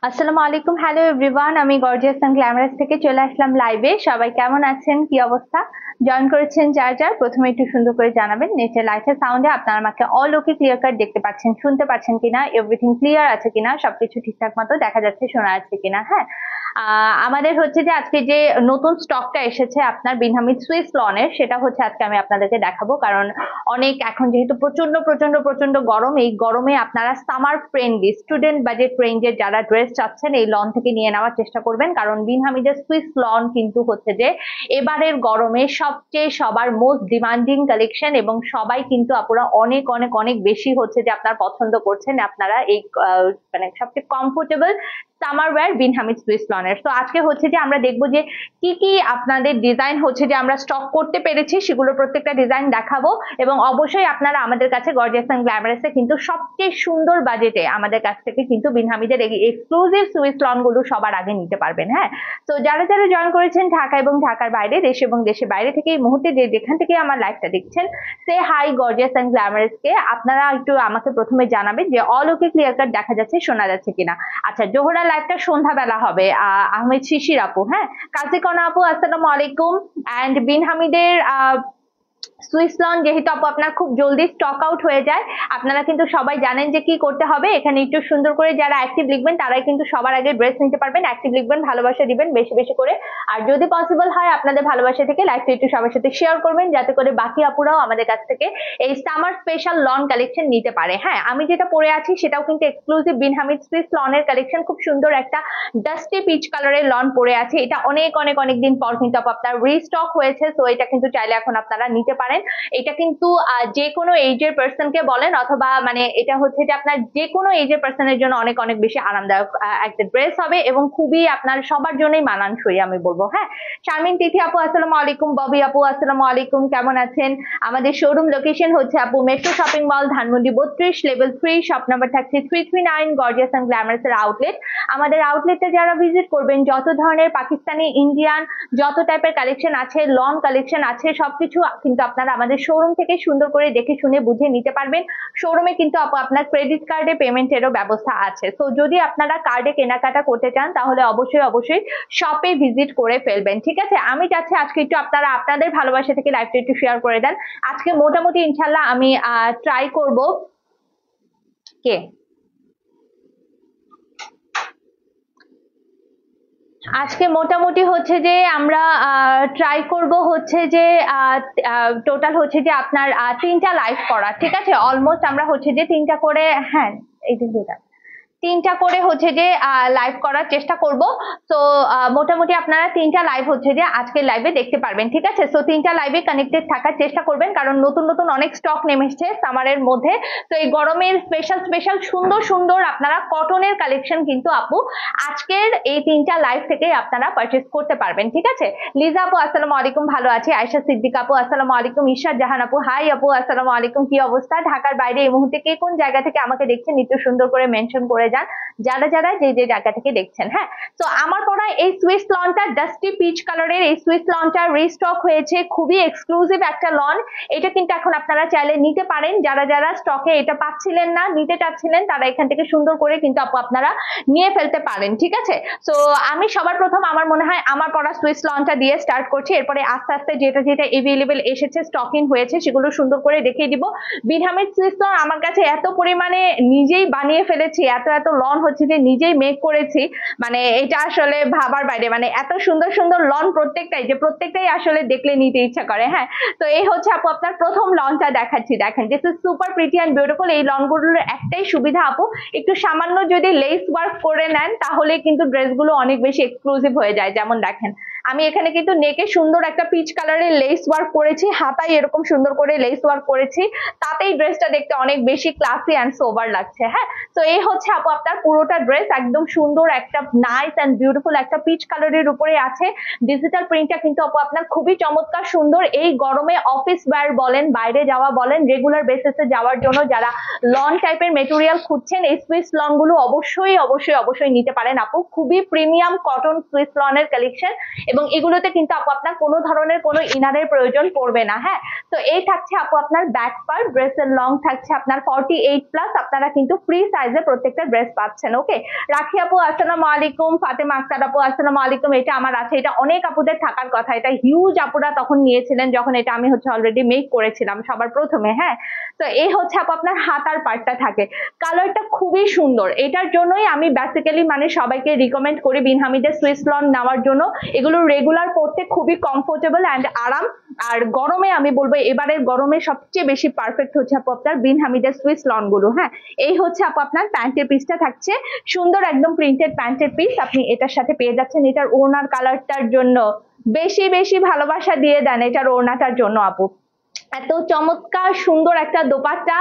আসসালামু আলাইকুম, hello everyone. আমি গর্জিয়াস অ্যান্ড গ্ল্যামারাস থেকে চলে আসলাম লাইভে। সবাই কেমন আছেন, কি অবস্থা? জয়েন করেছেন যার যার প্রথমে একটু সুন্দর করে জানাবেন। নিচে লাইটের সাউন্ডে আপনারা আমাকে অল ওকে ক্লিয়ার কাট দেখতে পাচ্ছেন, শুনতে পাচ্ছেন কিনা, এভরিথিং ক্লিয়ার আছে কিনা, সবকিছু ঠিকঠাক মতো দেখা যাচ্ছে, শোনা যাচ্ছে কিনা। হ্যাঁ, আমাদের হচ্ছে যে আজকে যে নতুন স্টকটা এসেছে আপনার বিনহামিদ সুইস লনের, সেটা হচ্ছে আজকে আমি আপনাদেরকে দেখাবো। কারণ অনেক এখন যেহেতু প্রচন্ড প্রচন্ড প্রচন্ড গরম, এই গরমে আপনারা সামার ফ্রেন্ডলি স্টুডেন্ট বাজেট রেঞ্জের যারা ড্রেস চাচ্ছেন এই লন থেকে নিয়ে নেওয়ার চেষ্টা করবেন। কারণ বিনহামিদের সুইস লন কিন্তু হচ্ছে যে এবারের গরমে সবচেয়ে সবার মোস্ট ডিমান্ডিং কালেকশন, এবং সবাই কিন্তু আপনারা অনেক অনেক অনেক বেশি হচ্ছে যে আপনারা পছন্দ করছেন। আপনারা এই মানে সবচেয়ে comfortable summer wear Binhamid Swiss লনের। তো আজকে হচ্ছে যে আমরা দেখবো যে কি কি আপনাদের ডিজাইন হচ্ছে যে আমরা স্টক করতে পেরেছি, সেগুলো প্রত্যেকটা ডিজাইন দেখাবো। এবং অবশ্যই আপনারা আমাদের কাছে গর্জিয়াস এন্ড গ্ল্যামারাসে কিন্তু সবচেয়ে সুন্দর বাজেটে আমাদের কাছ থেকে কিন্তু বিনহামিদের এক্সক্লুসিভ সুইস লন গুলো সবার আগে নিতে পারবেন। হ্যাঁ, তো যারা যারা জয়েন করেছেন ঢাকা এবং ঢাকার বাইরে, দেশ এবং দেশের বাইরে থেকে এই মুহূর্তে যেখান থেকে আমার লাইভটা দেখছেন, সে হাই গর্জিয়াস এন্ড গ্ল্যামারাসকে আপনারা একটু আমাকে প্রথমে জানাবেন যে অল ওকে ক্লিয়ার কাট দেখা যাচ্ছে, শোনা যাচ্ছে কিনা। আচ্ছা, জোহরা লাইভটা সন্ধ্যাবেলা হবে। আহমেদ শিশির আপু, হ্যাঁ, কাজীকণা আপু আসসালামু আলাইকুম। অ্যান্ড বিনহামিদের সুইস লন যেহেতু আপু আপনার খুব জলদি স্টক আউট হয়ে যায়, আপনারা কিন্তু সবাই জানেন যে কি করতে হবে। এখানে একটু সুন্দর করে যারা অ্যাক্টিভ লিখবেন তারাই কিন্তু সবার আগে ড্রেস নিতে পারবেন। অ্যাক্টিভ লিখবেন, ভালোবাসা দিবেন বেশি বেশি করে। আর যদি পসিবল হয় আপনাদের ভালোবাসা থেকে লাইভটা একটু সবার সাথে শেয়ার করবেন, যাতে করে বাকি আপুরাও আমাদের কাছ থেকে এই সামার স্পেশাল লন কালেকশন নিতে পারে। হ্যাঁ, আমি যেটা পরে আছি সেটাও কিন্তু এক্সক্লুসিভ বিনহামিদ সুইস লনের কালেকশন। খুব সুন্দর একটা ডাস্টি পিচ কালারের লন পরে আছে। এটা অনেক অনেক অনেক দিন পর কিন্তু আপনার রিস্টক হয়েছে, তো এটা কিন্তু চাইলে এখন আপনারা নিতে পারেন। এটা কিন্তু যে কোনো এজের পার্সনকে বলেন, অথবা মানে এটা হচ্ছে যে আপনার যে কোনো এজের পার্সনের জন্য অনেক অনেক বেশি আরামদায়ক একটা ড্রেস হবে, এবং খুবই আপনার সবার জন্যই মানানসই আমি বলবো। হ্যাঁ, শারমিন তিথি আপু আসসালামু আলাইকুম, ববি আপু আসসালামু আলাইকুম, কেমন আছেন? আমাদের শোরুম লোকেশন হচ্ছে আপু metro shopping mall, Dhanmondi 32, level 3, shop number থাকছে 339, গর্জিয়াস এন্ড গ্ল্যামারাস এর আউটলেট। আমাদের আউটলেটে যারা ভিজিট করবেন, যত ধরনের পাকিস্তানি, ইন্ডিয়ান যত টাইপের কালেকশন আছে, লন কালেকশন আছে, সবকিছু কিন্তু আপনারা আমাদের শোরুম থেকে সুন্দর করে দেখে শুনে বুঝে নিতে পারবেন। শোরুমে কিন্তু আপনার ক্রেডিট কার্ডে পেমেন্টেরও ব্যবস্থা আছে। তো যদি আপনারা কার্ডে কেনাকাটা করতে চান তাহলে অবশ্যই অবশ্যই শপে ভিজিট করে ফেলবেন। ঠিক আছে, আমি চাচ্ছি আজকে একটু আপনারা আপনাদের ভালোবাসা থেকে লাইভটা একটু শেয়ার করে দেন। আজকে মোটামুটি ইনশাল্লাহ আমি ট্রাই করব। কে আজকে মোটামুটি হচ্ছে যে আমরা ট্রাই করব হচ্ছে যে টোটাল হচ্ছে যে আপনার 3টা লাইভ করা। ঠিক আছে, অলমোস্ট আমরা হচ্ছে যে 3টা করে, হ্যাঁ এই যে 3টা করে হচ্ছে যে লাইভ করার চেষ্টা করব। তো মোটামুটি আপনারা 3টা লাইভ হচ্ছে যে আজকের লাইভে দেখতে পারবেন। ঠিক আছে, সো 3টা লাইভে কানেক্টেড থাকার চেষ্টা করবেন, কারণ নতুন নতুন অনেক স্টক নেমে এসেছে সামারের মধ্যে। তো এই গরমের স্পেশাল স্পেশাল সুন্দর সুন্দর আপনারা কটনের কালেকশন কিন্তু আপু আজকের এই 3টা লাইভ থেকে আপনারা পারচেজ করতে পারবেন। ঠিক আছে, লিজা আপু আসসালামু আলাইকুম, ভালো আছি। আয়েশা সিদ্দিক আপু আসসালামু আলাইকুম। ইশরাত জাহান আপু হাই আপু আসসালামু আলাইকুম, কি অবস্থা? ঢাকার বাইরে এই মুহূর্তে কে কোন জায়গা থেকে আমাকে দেখছেন একটু সুন্দর করে মেনশন করে যান, যারা যারা যে যে জায়গা থেকে দেখছেন। হ্যাঁ, তো আমার পরা এই সুইস লনটা ডাস্টি পিচ কালারের, এই সুইস লনটা রিস্টক হয়েছে, খুবই এক্সক্লুসিভ একটা লন। এটা কিন্তু এখন আপনারা চাইলে নিতে পারেন। যারা যারা স্টকে এটা পাচ্ছিলেন না, নিতে চাচ্ছিলেন, তারা এখান থেকে সুন্দর করে কিন্তু আপনারা নিয়ে ফেলতে পারেন। ঠিক আছে, তো আমি সবার প্রথম আমার মনে হয় আমার পরা সুইস লনটা দিয়ে স্টার্ট করছি। এরপরে আস্তে আস্তে যেটা যেটা এভেলেবেল এসেছে, স্টক ইন হয়েছে, সেগুলো সুন্দর করে দেখিয়ে দিব। বিনহামিদ সুইস লন আমার কাছে এত পরিমাণে নিজেই বানিয়ে ফেলেছি, এত এত লন হচ্ছে যে নিজেই মেক করেছি, মানে এটা আসলে ভাবার বাইরে। মানে এত সুন্দর সুন্দর লন প্রত্যেকটাই আসলে দেখলে নিতে ইচ্ছা করে। হ্যাঁ, তো এই হচ্ছে আপু আপনার প্রথম লনটা দেখাচ্ছি। দেখেন, this is super pretty and beautiful. এই লনগুলোর একটাই সুবিধা আপু, একটু সামান্য যদি লেস ওয়ার্ক করে নেন তাহলে কিন্তু ড্রেসগুলো অনেক বেশি এক্সক্লুসিভ হয়ে যায়। যেমন দেখেন, আমি এখানে কিন্তু নেকে সুন্দর একটা পিচ কালারের লেস ওয়ার্ক করেছি, হাতায় এরকম সুন্দর করে লেস ওয়ার্ক করেছি, তাতেই ড্রেসটা দেখতে অনেক বেশি ক্লাসি এন্ড সোবার লাগছে। হ্যাঁ, তো এই হচ্ছে আপু আপনার পুরোটা ড্রেস, একদম সুন্দর একটা নাইস এন্ড বিউটিফুল একটা পিচ কালারের উপরে আছে। ডিজিটাল প্রিন্টটা কিন্তু আপু আপনার খুবই চমৎকার সুন্দর। এই গরমে অফিস ওয়্যার বলেন, বাইরে যাওয়া বলেন, রেগুলার বেসিসে যাওয়ার জন্য যারা লন টাইপের মেটেরিয়াল খুঁজছেন, এই সুইস লন গুলো অবশ্যই অবশ্যই অবশ্যই নিতে পারেন আপু। খুবই প্রিমিয়াম কটন সুইস লনের কালেকশন, এবং এগুলোতে কিন্তু আপু আপনার কোনো ধরনের কোনো ইনারের প্রয়োজন পড়বে না। হ্যাঁ, তো এই থাকছে আপু আপনার ব্যাক পার্ট, ড্রেসের লং থাকছে আপনার 48+, আপনারা কিন্তু ফ্রি সাইজে প্রত্যেকটা ড্রেস পাচ্ছেন। ওকে, রাখি আপু আসসালামু আলাইকুম, ফাতেমা আক্তার আপু আসসালামু আলাইকুম। এটা আমার আছে, এটা অনেক আপুদের থাকার কথা, এটা হিউজ আপুরা তখন নিয়েছিলেন যখন এটা আমি হচ্ছে অলরেডি মেক করেছিলাম সবার প্রথমে। হ্যাঁ, তো এই হচ্ছে আপু আপনার হাতার পার্টটা থাকে, কালারটা খুবই সুন্দর। এটার জন্যই আমি বেসিক্যালি মানে সবাইকে রিকমেন্ড করি বিন হামিদের সুইস লন নেওয়ার জন্য। এগুলো রেগুলার পরতে খুবই কমফোর্টেবল অ্যান্ড আরাম। আর গরমে আমি বলবো এবারের গরমে সবচেয়ে বেশি পারফেক্ট হচ্ছে আপু আপনার বিন হামিদের সুইস লন গুলো। হ্যাঁ, এই হচ্ছে আপু আপনার প্যান্টের পিসটা থাকছে, সুন্দর একদম প্রিন্টেড প্যান্টের পিস আপনি এটার সাথে পেয়ে যাচ্ছেন। এটার ওড়নার কালারটার জন্য বেশি বেশি ভালোবাসা দিয়ে দেন এটার ওড়নাটার জন্য আপু। এত চমৎকার সুন্দর একটা দোপাট্টা,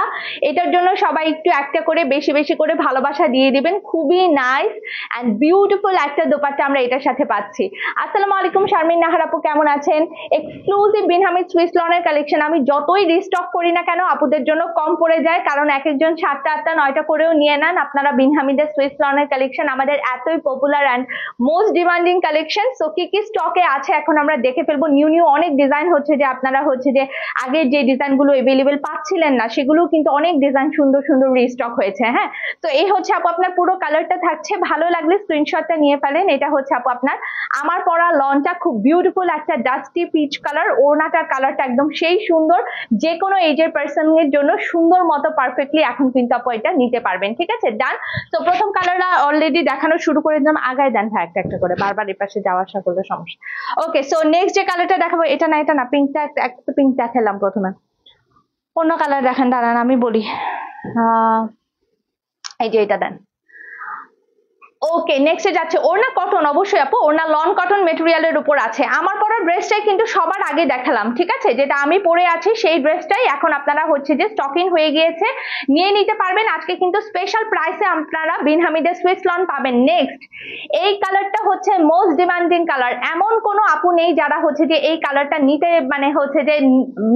এটার জন্য সবাই একটু একটা করে বেশি বেশি করে ভালোবাসা দিয়ে দিবেন। খুবই নাইস এন্ড বিউটিফুল একটা দোপাট্টা আমরা এটার সাথে পাচ্ছি। আসসালামু আলাইকুম শারমিন নাহার আপু, কেমন আছেন? এক্সক্লুসিভ বিন হামিদ সুইস লনের কালেকশন আমি যতই রিস্টক করি না কেন আপুদের জন্য কম পড়ে যায়, কারণ এক একজন 7টা 8টা 9টা করেও নিয়ে নেন আপনারা বিন হামিদের সুইস লনের কালেকশন। আমাদের এতই popular and most demanding collection. So কি কি স্টকে আছে এখন আমরা দেখে ফেলবো। নিউ নিউ অনেক ডিজাইন হচ্ছে যে আপনারা হচ্ছে যে আগে যে ডিজাইনগুলো अवेलेबल পাচ্ছিলেন না সেগুলো কিন্তু অনেক ডিজাইন সুন্দর সুন্দর রিস্টক হয়েছে। হ্যাঁ, তো এই হচ্ছে আপু আপনার পুরো কালারটা থাকছে, ভালো লাগলে স্ক্রিনশটটা নিয়ে ফেলেন। এটা হচ্ছে আপু আপনার আমার পরা লনটা, খুব বিউটিফুল একটা ডাস্টি পিচ কালার, ওড়নাটার কালারটা একদম সেই সুন্দর, যে কোনো এজের পার্সনের জন্য সুন্দর মতো পারফেক্টলি এখন কিন্তু আপু এটা নিতে পারবেন। ঠিক আছে, ডান। তো প্রথম কালারটা অলরেডি দেখানো শুরু করে দিলাম, আগায় দেন ভাই একটা একটা করে, বারবার এই পাশে যাওয়া আসা করলে সমস্যা। ওকে, সো নেক্সট যে কালারটা দেখাবো এটা না পিঙ্কটা, একটা পিঙ্ক দেখালাম প্রথমে, অন্য কালার দেখেন, দাঁড়ান আমি বলি। এই যে এটা দেন। ওকে, নেক্সটে যাচ্ছে ওড়না কটন, অবশ্যই আপু ওড়না লন কটন মেটেরিয়ালের উপর আছে। আমার পরা ড্রেসটাই কিন্তু সবার আগে দেখালাম, ঠিক আছে, যেটা আমি পরে আছি সেই ড্রেসটাই এখন আপনারা হচ্ছে যে স্টকিং হয়ে গিয়েছে, নিয়ে নিতে পারবেন। আজকে কিন্তু স্পেশাল প্রাইসে আপনারা বিন হামিদের সুইস লন পাবেন। নেক্সট এই কালারটা হচ্ছে মোস্ট ডিমান্ডিং কালার, এমন কোনো আপু নেই যারা হচ্ছে যে এই কালারটা নিতে মানে হচ্ছে যে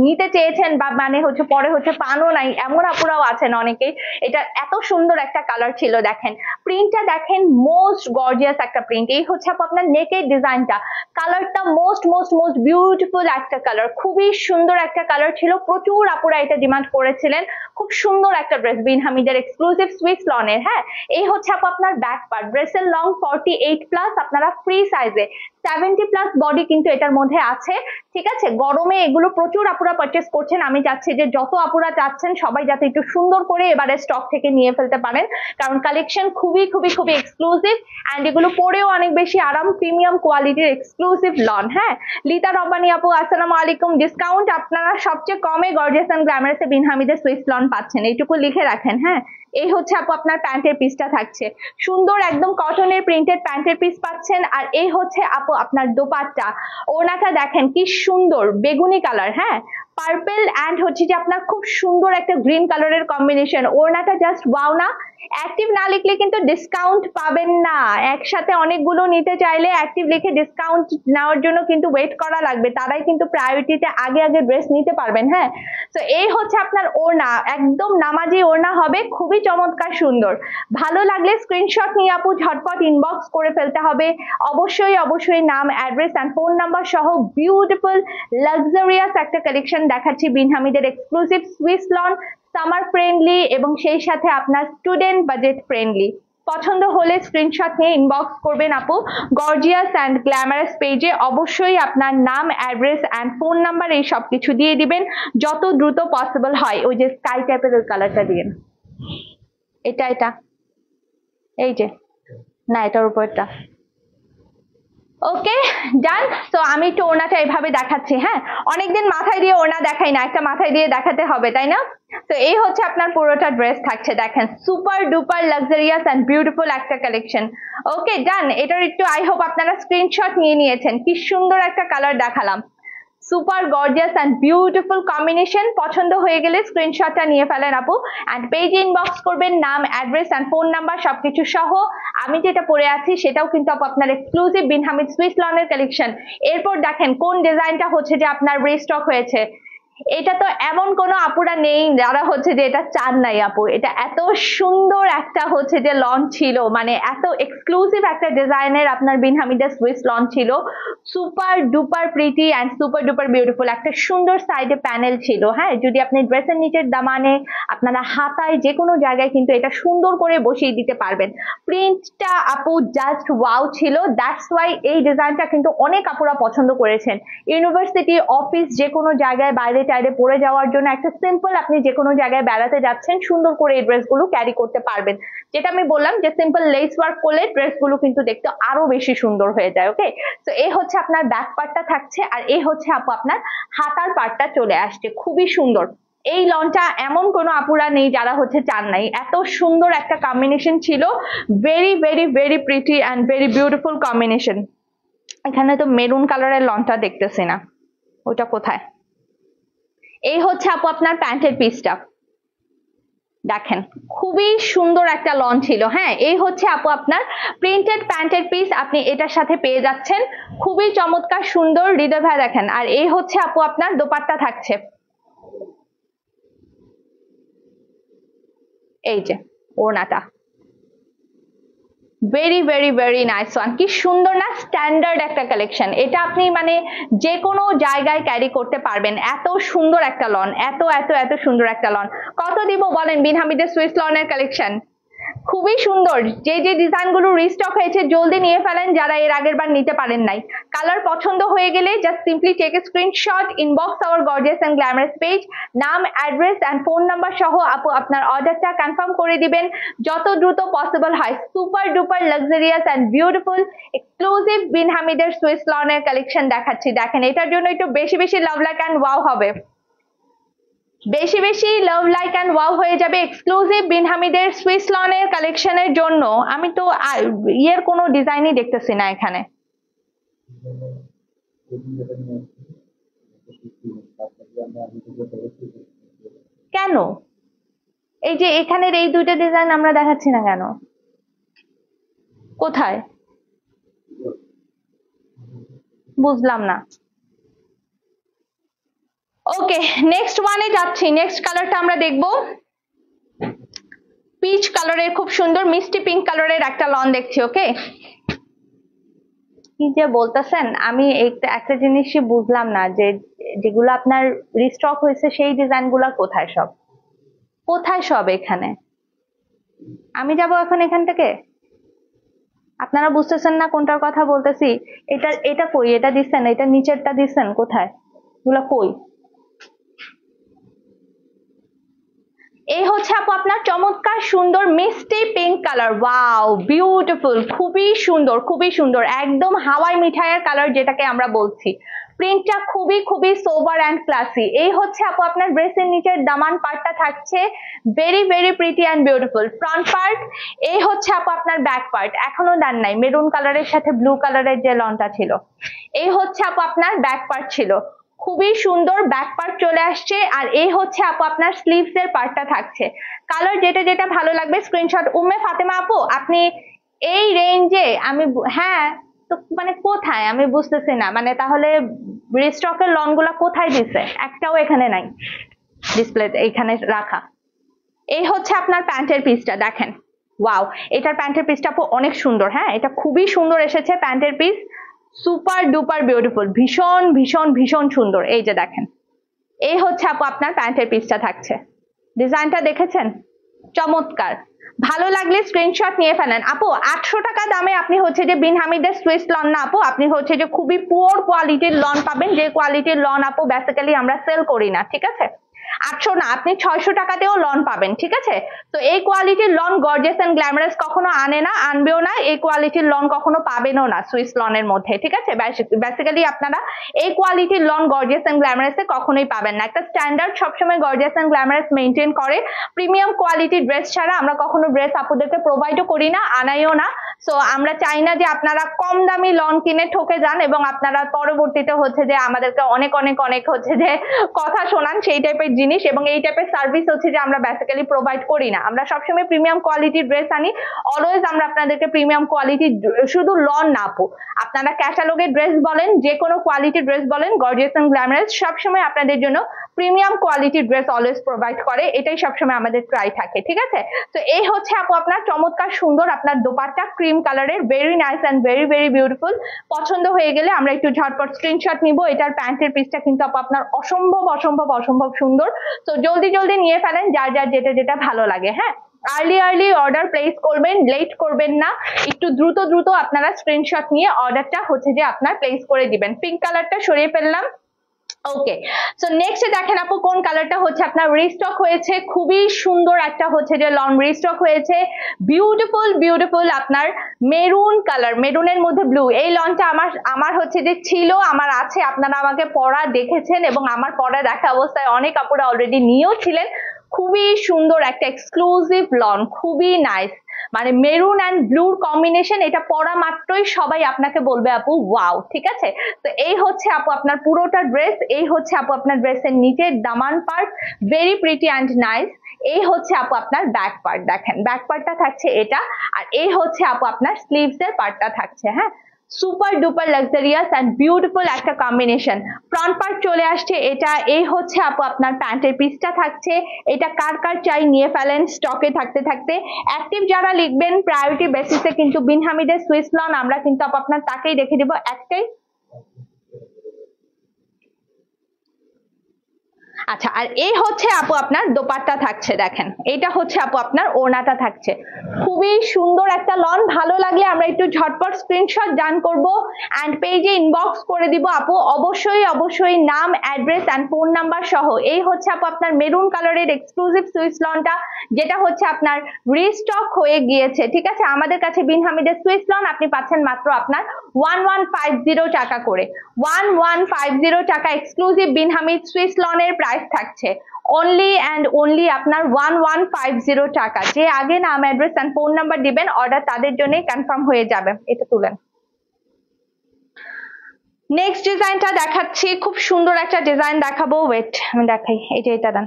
নিতে চেয়েছেন বা মানে হচ্ছে পরে হচ্ছে পানও নাই, এমন আপুরাও আছেন অনেকেই। এটা এত সুন্দর একটা কালার ছিল, দেখেন প্রিন্টটা দেখেন, মোস্ট গর্জিয়াস একটা প্রিন্ট। এই হচ্ছে আপনার নেকের ডিজাইনটা, কালারটা মোস্ট মোস্ট মোস্ট বিউটিফুল একটা কালার, খুবই সুন্দর একটা কালার ছিল, প্রচুর আপুরা এটা ডিমান্ড করেছিলেন। খুব সুন্দর একটা ড্রেস বিন হামিদের এক্সক্লুসিভ সুইস লনের। হ্যাঁ, এই হচ্ছে আপনার ব্যাক পার্ট, ড্রেসের লং 48+, আপনারা ফ্রি সাইজে 70+ বডি কিন্তু এটার মধ্যে আছে। ঠিক আছে, গরমে এগুলো প্রচুর আপুরা পারচেস করছেন, আমি চাচ্ছি যে যত আপুরা চাচ্ছেন সবাই যাতে একটু সুন্দর করে এবারে স্টক থেকে নিয়ে ফেলতে পারেন, কারণ কালেকশন খুবই খুবই খুবই এক্সক্লুসিভ এন্ড এগুলো পরেও অনেক বেশি আরাম, প্রিমিয়াম কোয়ালিটির এক্সক্লুসিভ লন। হ্যাঁ, লিতা রব্বানি আপু আসসালামু আলাইকুম, ডিসকাউন্ট আপনারা সবচেয়ে কমে গর্জিয়াস এন্ড গ্ল্যামারাসে বিন হামিদের সুইস লন পাচ্ছেন, এইটুকু লিখে রাখেন। হ্যাঁ, এই হচ্ছে আপু আপনার প্যান্টের পিসটা থাকছে, সুন্দর একদম কটনের প্রিন্টেড প্যান্টের পিস পাচ্ছেন। আর এই হচ্ছে আপু আপনার দোপাট্টা, ওড়নাটা দেখেন কি সুন্দর বেগুনি কালার, হ্যাঁ পার্পল এন্ড হচ্ছে যে আপনার খুব সুন্দর একটা গ্রিন কালারের কম্বিনেশন, ওড়নাটা জাস্ট ওয়াও না। অ্যাক্টিভ না লিখলে কিন্তু ডিসকাউন্ট পাবেন না, একসাথে অনেকগুলো নিতে চাইলে অ্যাক্টিভ লিখে ডিসকাউন্ট নেওয়ার জন্য কিন্তু ওয়েট করা লাগবে, তারাই কিন্তু প্রায়োরিটিতে আগে আগে ড্রেস নিতে পারবেন। হ্যাঁ, তো এই হচ্ছে আপনার ওড়না, একদম নামাজি ওড়না হবে, খুবই চমৎকার সুন্দর। ভালো লাগলে স্ক্রিনশট নিয়ে আপু ঝটপট ইনবক্স করে ফেলতে হবে, অবশ্যই অবশ্যই নাম, অ্যাড্রেস এন্ড ফোন নাম্বার সহ বিউটিফুল লাক্সারিয়াস একটা কালেকশন দেখাচ্ছি বিন হামিদের exclusive Swiss lawn, summer friendly এবং সেই সাথে আপনার স্টুডেন্ট বাজেট ফ্রেন্ডলি। পছন্দ হলে স্ক্রিনশট নিয়ে ইনবক্স করবেন আপু গর্জিয়াস এন্ড গ্ল্যামারাস পেজে, অবশ্যই আপনার নাম, অ্যাড্রেস এন্ড ফোন নাম্বার এই সব কিছু দিয়ে দিবেন যত দ্রুত পসিবল হয়। ওই যে স্কাই টাইপের ওই কালারটা দিবেন, এটা এই যে না এটার উপরটা। ওকে ডান। তো আমি একটু ওড়নাটা এভাবে দেখাচ্ছি। হ্যাঁ, অনেকদিন মাথায় দিয়ে ওড়না দেখাই না, একটা মাথায় দিয়ে দেখাতে হবে তাই না? তো এই হচ্ছে আপনার পুরোটা ড্রেস থাকছে, দেখেন super duper luxurious and beautiful একটা কালেকশন। ওকে ডান, এটার একটু আই হোপ আপনারা স্ক্রিনশট নিয়ে নিয়েছেন, কি সুন্দর একটা কালার দেখালাম, super gorgeous and beautiful combination. পছন্দ হয়ে গেলে স্ক্রিনশটটা নিয়ে ফেলেন আপু এন্ড পেজে ইনবক্স করবেন নাম, অ্যাড্রেস এন্ড ফোন নাম্বার সবকিছু সহ। আমি যেটা পরে আছি সেটাও কিন্তু আপু আপনার এক্সক্লুসিভ বিন হামিদ সুইস লনের কালেকশন। এরপর দেখেন কোন ডিজাইনটা হচ্ছে যে আপনার রিস্টক হয়েছে, এটা তো এমন কোনো আপুরা নেই যারা হচ্ছে যে এটা চান নাই আপু, এটা এত সুন্দর একটা হচ্ছে যে লন ছিল, মানে এত এক্সক্লুসিভ একটা ডিজাইনের আপনার বিন হামিদের সুইস লন ছিল, super duper pretty and super duper beautiful, একটা সুন্দর সাইডে প্যানেল ছিল। হ্যাঁ, যদি আপনি ড্রেসের নিচের দামানে আপনারা হাতায় যে কোনো জায়গায় কিন্তু এটা সুন্দর করে বসিয়ে দিতে পারবেন। প্রিন্টটা আপু জাস্ট ওয়াও ছিল, দ্যাটস ওয়াই এই ডিজাইনটা কিন্তু অনেক আপুরা পছন্দ করেছেন। ইউনিভার্সিটি, অফিস, যে কোনো জায়গায় বাইরে টাইরে পরে যাওয়ার জন্য একটা সিম্পল, আপনি যে কোনো জায়গায় বেড়াতে যাচ্ছেন সুন্দর করে এই ড্রেসগুলো ক্যারি করতে পারবেন। যেটা আমি বললাম যে সিম্পল লেস ওয়ার্ক করলে ড্রেসগুলো কিন্তু দেখতে আরো বেশি সুন্দর হয়ে যায়। ওকে, তো এই হচ্ছে আপনার ব্যাক পার্টটা থাকছে, আর এই হচ্ছে আপু আপনার হাতার পার্টটা চলে আসছে, খুবই সুন্দর। এই লনটা এমন কোনো আপুরা নেই যারা হচ্ছে চান নাই, এত সুন্দর একটা কম্বিনেশন ছিল, very very very pretty and very beautiful combination. এখানে তো মেরুন কালারের লনটা দেখতেছি না, ওটা কোথায়? এই হচ্ছে আপু আপনার প্যান্টের পিসটা, দেখেন খুবই সুন্দর একটা লন ছিল। হ্যাঁ, এই হচ্ছে আপু আপনার প্রিন্টেড প্যান্টের পিস, আপনি এটার সাথে পেয়ে যাচ্ছেন, খুবই চমৎকার সুন্দর। হৃদয় ভাই দেখেন, আর এই হচ্ছে আপু আপনার দোপাট্টা থাকছে, এই যে ওড়নাটা, very very very nice one. কি সুন্দর না, স্ট্যান্ডার্ড একটা কালেকশন, এটা আপনি মানে যে কোনো জায়গায় ক্যারি করতে পারবেন, এত সুন্দর একটা লন, এত এত এত সুন্দর একটা লন। কত দিব বলেন বিন হামিদের সুইস লনের কালেকশন? খুবই সুন্দর। যে যে ডিজাইন গুলো রিস্টক হয়েছে জলদি নিয়ে ফেলেন যারা এর আগের বার নিতে পারেন নাই। কালার পছন্দ হয়ে গেলে just simply take a screenshot, inbox our gorgeous and glamorous page, নাম, অ্যাড্রেস এন্ড ফোন নাম্বার সহ আপু আপনার অর্ডারটা কনফার্ম করে দিবেন যত দ্রুত পসিবল হয়। Super duper luxurious and beautiful exclusive Bin হামিদের সুইস লনের কালেকশন দেখাচ্ছি, দেখেন এটার জন্য একটু বেশি বেশি লাভ লাইক এন্ড ওয়াও হবে, বেশি বেশি লাভ লাইক এন্ড ওয়াও হয়ে যাবে এক্সক্লুসিভ বিন হামিদের সুইস লনের কালেকশনের জন্য। আমি তো ইয়ের কোনো ডিজাইনই দেখতেছি না এখানে, কেন এই যে এখানের এই দুইটা ডিজাইন আমরা দেখাচ্ছি না কেন? কোথায় বুঝলাম না। ওকে, নেক্সট ওয়ানে যাচ্ছি। নেক্সট কালারটা আমরা দেখবো পিচ কালারের, খুব সুন্দর মিষ্টি পিঙ্ক কালারের একটা লন দেখছি। ওকে, কি যে বলতেছেন, আমি একটা জিনিসই বুঝলাম না, যে যেগুলো আপনার রিস্টক হয়েছে সেই ডিজাইন গুলা কোথায় সব, কোথায় সব এখানে? আমি যাব এখন এখান থেকে? আপনারা বুঝতেছেন না কোনটার কথা বলতেছি? এটা কই? এটা দিচ্ছেন, এটা নিচেরটা দিচ্ছেন কোথায়? এগুলা কই? এই হচ্ছে আপু আপনার চমৎকার সুন্দর মিষ্টি পিঙ্ক কালার, ওয়াও বিউটিফুল, খুবই সুন্দর খুবই সুন্দর, একদম হাওয়াই মিঠাইয়ের কালার যেটাকে আমরা বলছি। প্রিন্টটা খুবই খুবই সোবার অ্যান্ড ক্লাসি। এই হচ্ছে আপু আপনার ড্রেসের নিচের দামান পার্টটা থাকছে, very very pretty and beautiful front part. এই হচ্ছে আপু আপনার ব্যাক পার্ট, এখনো ডান নাই, মেরুন কালারের সাথে ব্লু কালারের যে লনটা ছিল, এই হচ্ছে আপু আপনার ব্যাক পার্ট ছিল, খুবই সুন্দর ব্যাক পার্ট চলে আসছে। আর এই হচ্ছে আপু আপনার স্লিভস এর পার্টটা থাকছে। কালার যেটা যেটা ভালো লাগবে স্ক্রিনশট। উম্মে ফাতেমা আপু, আপনি এই রেঞ্জে আমি হ্যাঁ, তো মানে কোথায় আমি বুঝতেছি না, মানে তাহলে রিস্টকের লন গুলা কোথায় দিছে? একটাও এখানে নাই ডিসপ্লেতে, এখানে রাখা। এই হচ্ছে আপনার প্যান্টের পিসটা, দেখেন ওয়াও, এটার প্যান্টের পিসটা আপু অনেক সুন্দর। হ্যাঁ, এটা খুবই সুন্দর এসেছে প্যান্টের পিস, সুপার ডুপার বিউটিফুল, ভীষণ ভীষণ ভীষণ সুন্দর। এই যে দেখেন, এই হচ্ছে আপু আপনার প্যান্টের পিসটা থাকছে, ডিজাইনটা দেখেছেন? চমৎকার। ভালো লাগলে স্ক্রিনশট নিয়ে ফেলেন। আপু 800 টাকা দামে আপনি হচ্ছে যে বিন হামিদের সুইস লন না আপু, আপনি হচ্ছে যে খুবই পুয়ার কোয়ালিটির লন পাবেন, যে কোয়ালিটির লন আপু বেসিক্যালি আমরা সেল করি না, ঠিক আছে? 800 না, আপনি 600 টাকাতেও লন পাবেন, ঠিক আছে? তো এই কোয়ালিটির লন গর্জিয়াস এন্ড গ্ল্যামারাস কখনো আনে না, আনবেও না, এই কোয়ালিটির লন কখনো পাবেনও না সুইস লনের মধ্যে, ঠিক আছে? বেসিক্যালি আপনারা এই কোয়ালিটির লন গর্জিয়াস এন্ড গ্ল্যামারাসে কখনোই পাবেন না। একটা স্ট্যান্ডার্ড সবসময় গর্জিয়াস এন্ড গ্ল্যামারাস মেনটেন করে, প্রিমিয়াম কোয়ালিটির ড্রেস ছাড়া আমরা কখনো ড্রেস আপুদেরকে প্রোভাইডও করি না, আনাইও না। সো আমরা চাই না যে আপনারা কম দামি লন কিনে ঠকে যান এবং আপনারা পরবর্তীতে হচ্ছে যে আমাদেরকে অনেক অনেক অনেক হচ্ছে যে কথা শোনান, সেই টাইপের জিনিস এবং এই টাইপের সার্ভিস হচ্ছে যে আমরা বেসিক্যালি প্রোভাইড করি না। আমরা সবসময় প্রিমিয়াম কোয়ালিটির ড্রেস আনি, অলওয়েজ আমরা আপনাদেরকে প্রিমিয়াম কোয়ালিটির, শুধু লন না আপু, আপনারা ক্যাটালগের ড্রেস বলেন, যে কোনো কোয়ালিটির ড্রেস বলেন, গর্জিয়াস এন্ড গ্ল্যামারাস সবসময় আপনাদের জন্য premium quality dress always provide করে, এটাই সবসময় আমাদের ট্রাই থাকে, ঠিক আছে। তো এই হচ্ছে আপু আপনার চমৎকার সুন্দর আপনার দোপাট্টা, ক্রিম কালারের, very nice and very very beautiful. পছন্দ হয়ে গেলে আমরা একটু ঝটপট স্ক্রিনশট নিব। এটার প্যান্টের পিসটা কিন্তু আপু আপনার অসম্ভব অসম্ভব অসম্ভব সুন্দর। তো জলদি জলদি নিয়ে ফেলেন যার যার যেটা যেটা ভালো লাগে। হ্যাঁ, আর্লি অর্ডার প্লেস করবেন, লেট করবেন না, একটু দ্রুত দ্রুত আপনারা স্ক্রিনশট নিয়ে অর্ডারটা হচ্ছে যে আপনার প্লেস করে দিবেন। পিঙ্ক কালারটা সরিয়ে ফেললাম। ওকে, সো নেক্সট দেখেন আপু কোন কালারটা হচ্ছে আপনার রিস্টক হয়েছে, খুবই সুন্দর একটা হচ্ছে যে লং রিস্টক হয়েছে, বিউটিফুল বিউটিফুল আপনার মেরুন কালার, মেরুনের মধ্যে ব্লু। এই লংটা আমার হচ্ছে যে ছিল, আমার আছে, আপনারা আমাকে পরা দেখেছেন এবং আমার পরা দেখা অবস্থায় অনেক আপুরা অলরেডি নিয়েও ছিলেন। খুবই সুন্দর একটা এক্সক্লুসিভ লং, খুবই নাইস, মানে মেরুন অ্যান্ড ব্লুর কম্বিনেশন, এটা পরা মাত্রই সবাই আপনাকে বলবে আপু ওয়াও, ঠিক আছে। তো এই হচ্ছে আপু আপনার পুরোটা ড্রেস, এই হচ্ছে আপু আপনার ড্রেসের নিচের দামান part, very pretty and nice. এই হচ্ছে আপু আপনার ব্যাক পার্ট, দেখেন ব্যাক পার্টটা থাকছে এটা, আর এই হচ্ছে আপু আপনার স্লিভস এর পার্টটা থাকছে। হ্যাঁ, super duper luxurious and beautiful একটা কম্বিনেশন। ফ্রন্ট পার্ট চলে আসছে এটা, এই হচ্ছে আপু আপনার প্যান্টের পিসটা থাকছে। এটা কার কার চাই নিয়ে ফেলেন স্টকে থাকতে থাকতে। অ্যাক্টিভ যারা লিখবেন প্রায়োরিটি বেসিসে কিন্তু বিন হামিদের সুইস লন আমরা কিন্তু আপু আপনার তাকেই রেখে দেবো একটাই। আচ্ছা, আর এই হচ্ছে আপু আপনার দোপাট্টা থাকছে, দেখেন এটা হচ্ছে আপু আপনার ওড়নাটা থাকছে। খুবই সুন্দর একটা লন, ভালো লাগলে আমরা একটু ঝটপট স্ক্রিনশট ডান করব এন্ড পেজে ইনবক্স করে দিব আপু, অবশ্যই অবশ্যই নাম, অ্যাড্রেস এন্ড ফোন নাম্বার সহ। এই হচ্ছে আপু আপনার মেরুন কালারের এক্সক্লুসিভ সুইস লনটা, যেটা হচ্ছে আপনার রিস্টক হয়ে গিয়েছে, ঠিক আছে। আমাদের কাছে বিন হামিদের সুইস লন আপনি পাচ্ছেন মাত্র আপনার 1150 টাকা করে, 1150 টাকা এক্সক্লুসিভ বিন হামিদ সুইস লনের প্রাইস থাকছে অনলি অ্যান্ড অনলি আপনার 1150 টাকা। যে আগে নাম, অ্যাড্রেস এন্ড ফোন নাম্বার দিবেন অর্ডার তাদের জন্য কনফার্ম হয়ে যাবে। এটা তুলেন। নেক্সট ডিজাইনটা দেখাচ্ছি, খুব সুন্দর একটা ডিজাইন দেখাবো, ওয়েট আমি দেখাই, এটা দেন।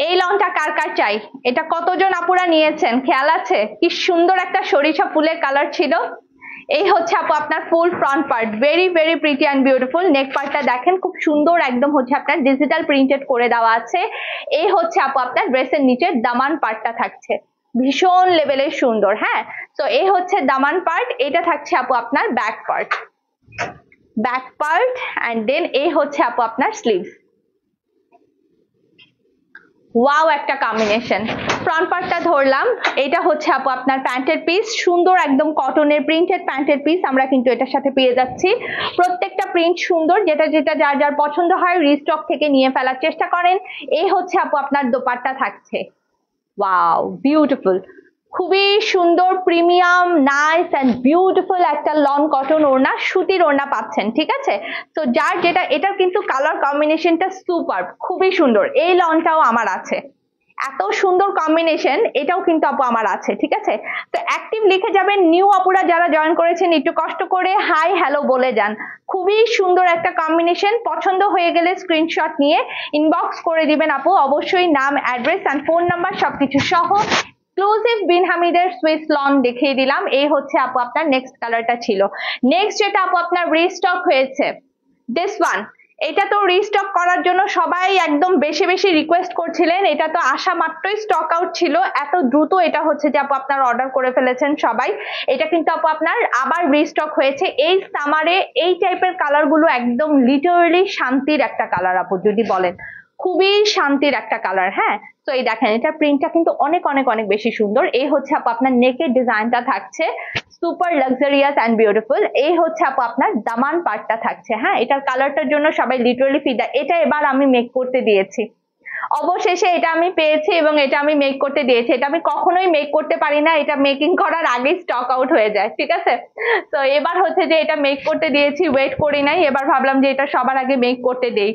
এই লংটা কার কার চাই, এটা কতজন আপুরা নিয়েছেন খেয়াল আছে? কি সুন্দর একটা সরিষা ফুলের কালার ছিল। এই হচ্ছে আপু আপনার full front part, very very pretty and beautiful. Neck পার্টটা দেখেন খুব সুন্দর, একদম হচ্ছে আপনার ডিজিটাল প্রিন্টেড করে দেওয়া আছে। এই হচ্ছে আপু আপনার ড্রেসের নিচের দামান পার্টটা থাকছে, ভীষণ লেভেলের সুন্দর। হ্যাঁ, তো এই হচ্ছে দামান পার্ট, এটা থাকছে আপু আপনার ব্যাক পার্ট, অ্যান্ড দেন এই হচ্ছে আপু আপনার স্লিভস। ওয়াও একটা কম্বিনেশন। ফ্রন্ট পার্টটা ধরলাম, এটা হচ্ছে আপু আপনার প্যান্টের পিস, সুন্দর একদম কটনের প্রিন্টেড প্যান্টের পিস আমরা কিন্তু এটার সাথে পেয়ে যাচ্ছি। প্রত্যেকটা প্রিন্ট সুন্দর, যেটা যেটা যার যার পছন্দ হয় রিস্টক থেকে নিয়ে ফেলার চেষ্টা করেন। এই হচ্ছে আপু আপনার দোপাট্টা থাকছে, ওয়াও বিউটিফুল, খুবই সুন্দর প্রিমিয়াম নাইস অ্যান্ড বিউটিফুল একটা লং কটন ওড়না, সুতির ওড়না পাচ্ছেন, ঠিক আছে। তো যার যেটা, এটার কিন্তু কালার কম্বিনেশনটা সুপার, খুবই সুন্দর। এই লংটাও আমার আছে, এত সুন্দর কম্বিনেশন, এটাও কিন্তু আপু আমার আছে, ঠিক আছে। তো অ্যাক্টিভ লিখে যাবেন, নিউ আপুরা যারা জয়েন করেছেন একটু কষ্ট করে হাই হ্যালো বলে যান। খুবই সুন্দর একটা কম্বিনেশন, পছন্দ হয়ে গেলে স্ক্রিনশট নিয়ে ইনবক্স করে দিবেন আপু, অবশ্যই নাম, অ্যাড্রেস এন্ড ফোন নাম্বার সবকিছু সহ। এক্সক্লুসিভ বিন হামিদের সুইস লন দেখিয়ে দিলাম। এই হচ্ছে আপু আপনার নেক্সট কালারটা ছিল। নেক্সট যেটা আপু আপনার রিস্টক হয়েছে, দিস ওয়ান, এটা তো রিস্টক করার জন্য সবাই একদম বেশি বেশি রিকোয়েস্ট করছিলেন, এটা তো আসা মাত্রই স্টক আউট ছিল, এত দ্রুত এটা হচ্ছে যে আপু আপনার অর্ডার করে ফেলেছেন সবাই। এটা কিন্তু আপু আপনার আবার রিস্টক হয়েছে। এই সামারে এই টাইপের কালার গুলো একদম লিটারালি শান্তির একটা কালার আপু, যদি বলেন খুবই শান্তির একটা কালার। হ্যাঁ, তো এই দেখেন এটা প্রিন্টটা কিন্তু অনেক অনেক অনেক বেশি সুন্দর। এই হচ্ছে আপু আপনার নেকের ডিজাইনটা থাকছে, সুপার লাক্সারিয়াস অ্যান্ড বিউটিফুল। এই হচ্ছে আপু আপনার দামান পার্টটা থাকছে। হ্যাঁ, এটার কালারটার জন্য সবাই লিটারালি ফিদা। এটা এবার আমি মেক করতে দিয়েছি, অবশেষে এটা আমি পেয়েছি এবং এটা আমি মেক করতে দিয়েছি। এটা আমি কখনোই মেক করতে পারি না, এটা মেকিং করার আগেই স্টক আউট হয়ে যায়, ঠিক আছে। তো এবার হচ্ছে যে এটা মেক করতে দিয়েছি, ওয়েট করি নাই, এবার ভাবলাম যে এটা সবার আগে মেক করতে দেই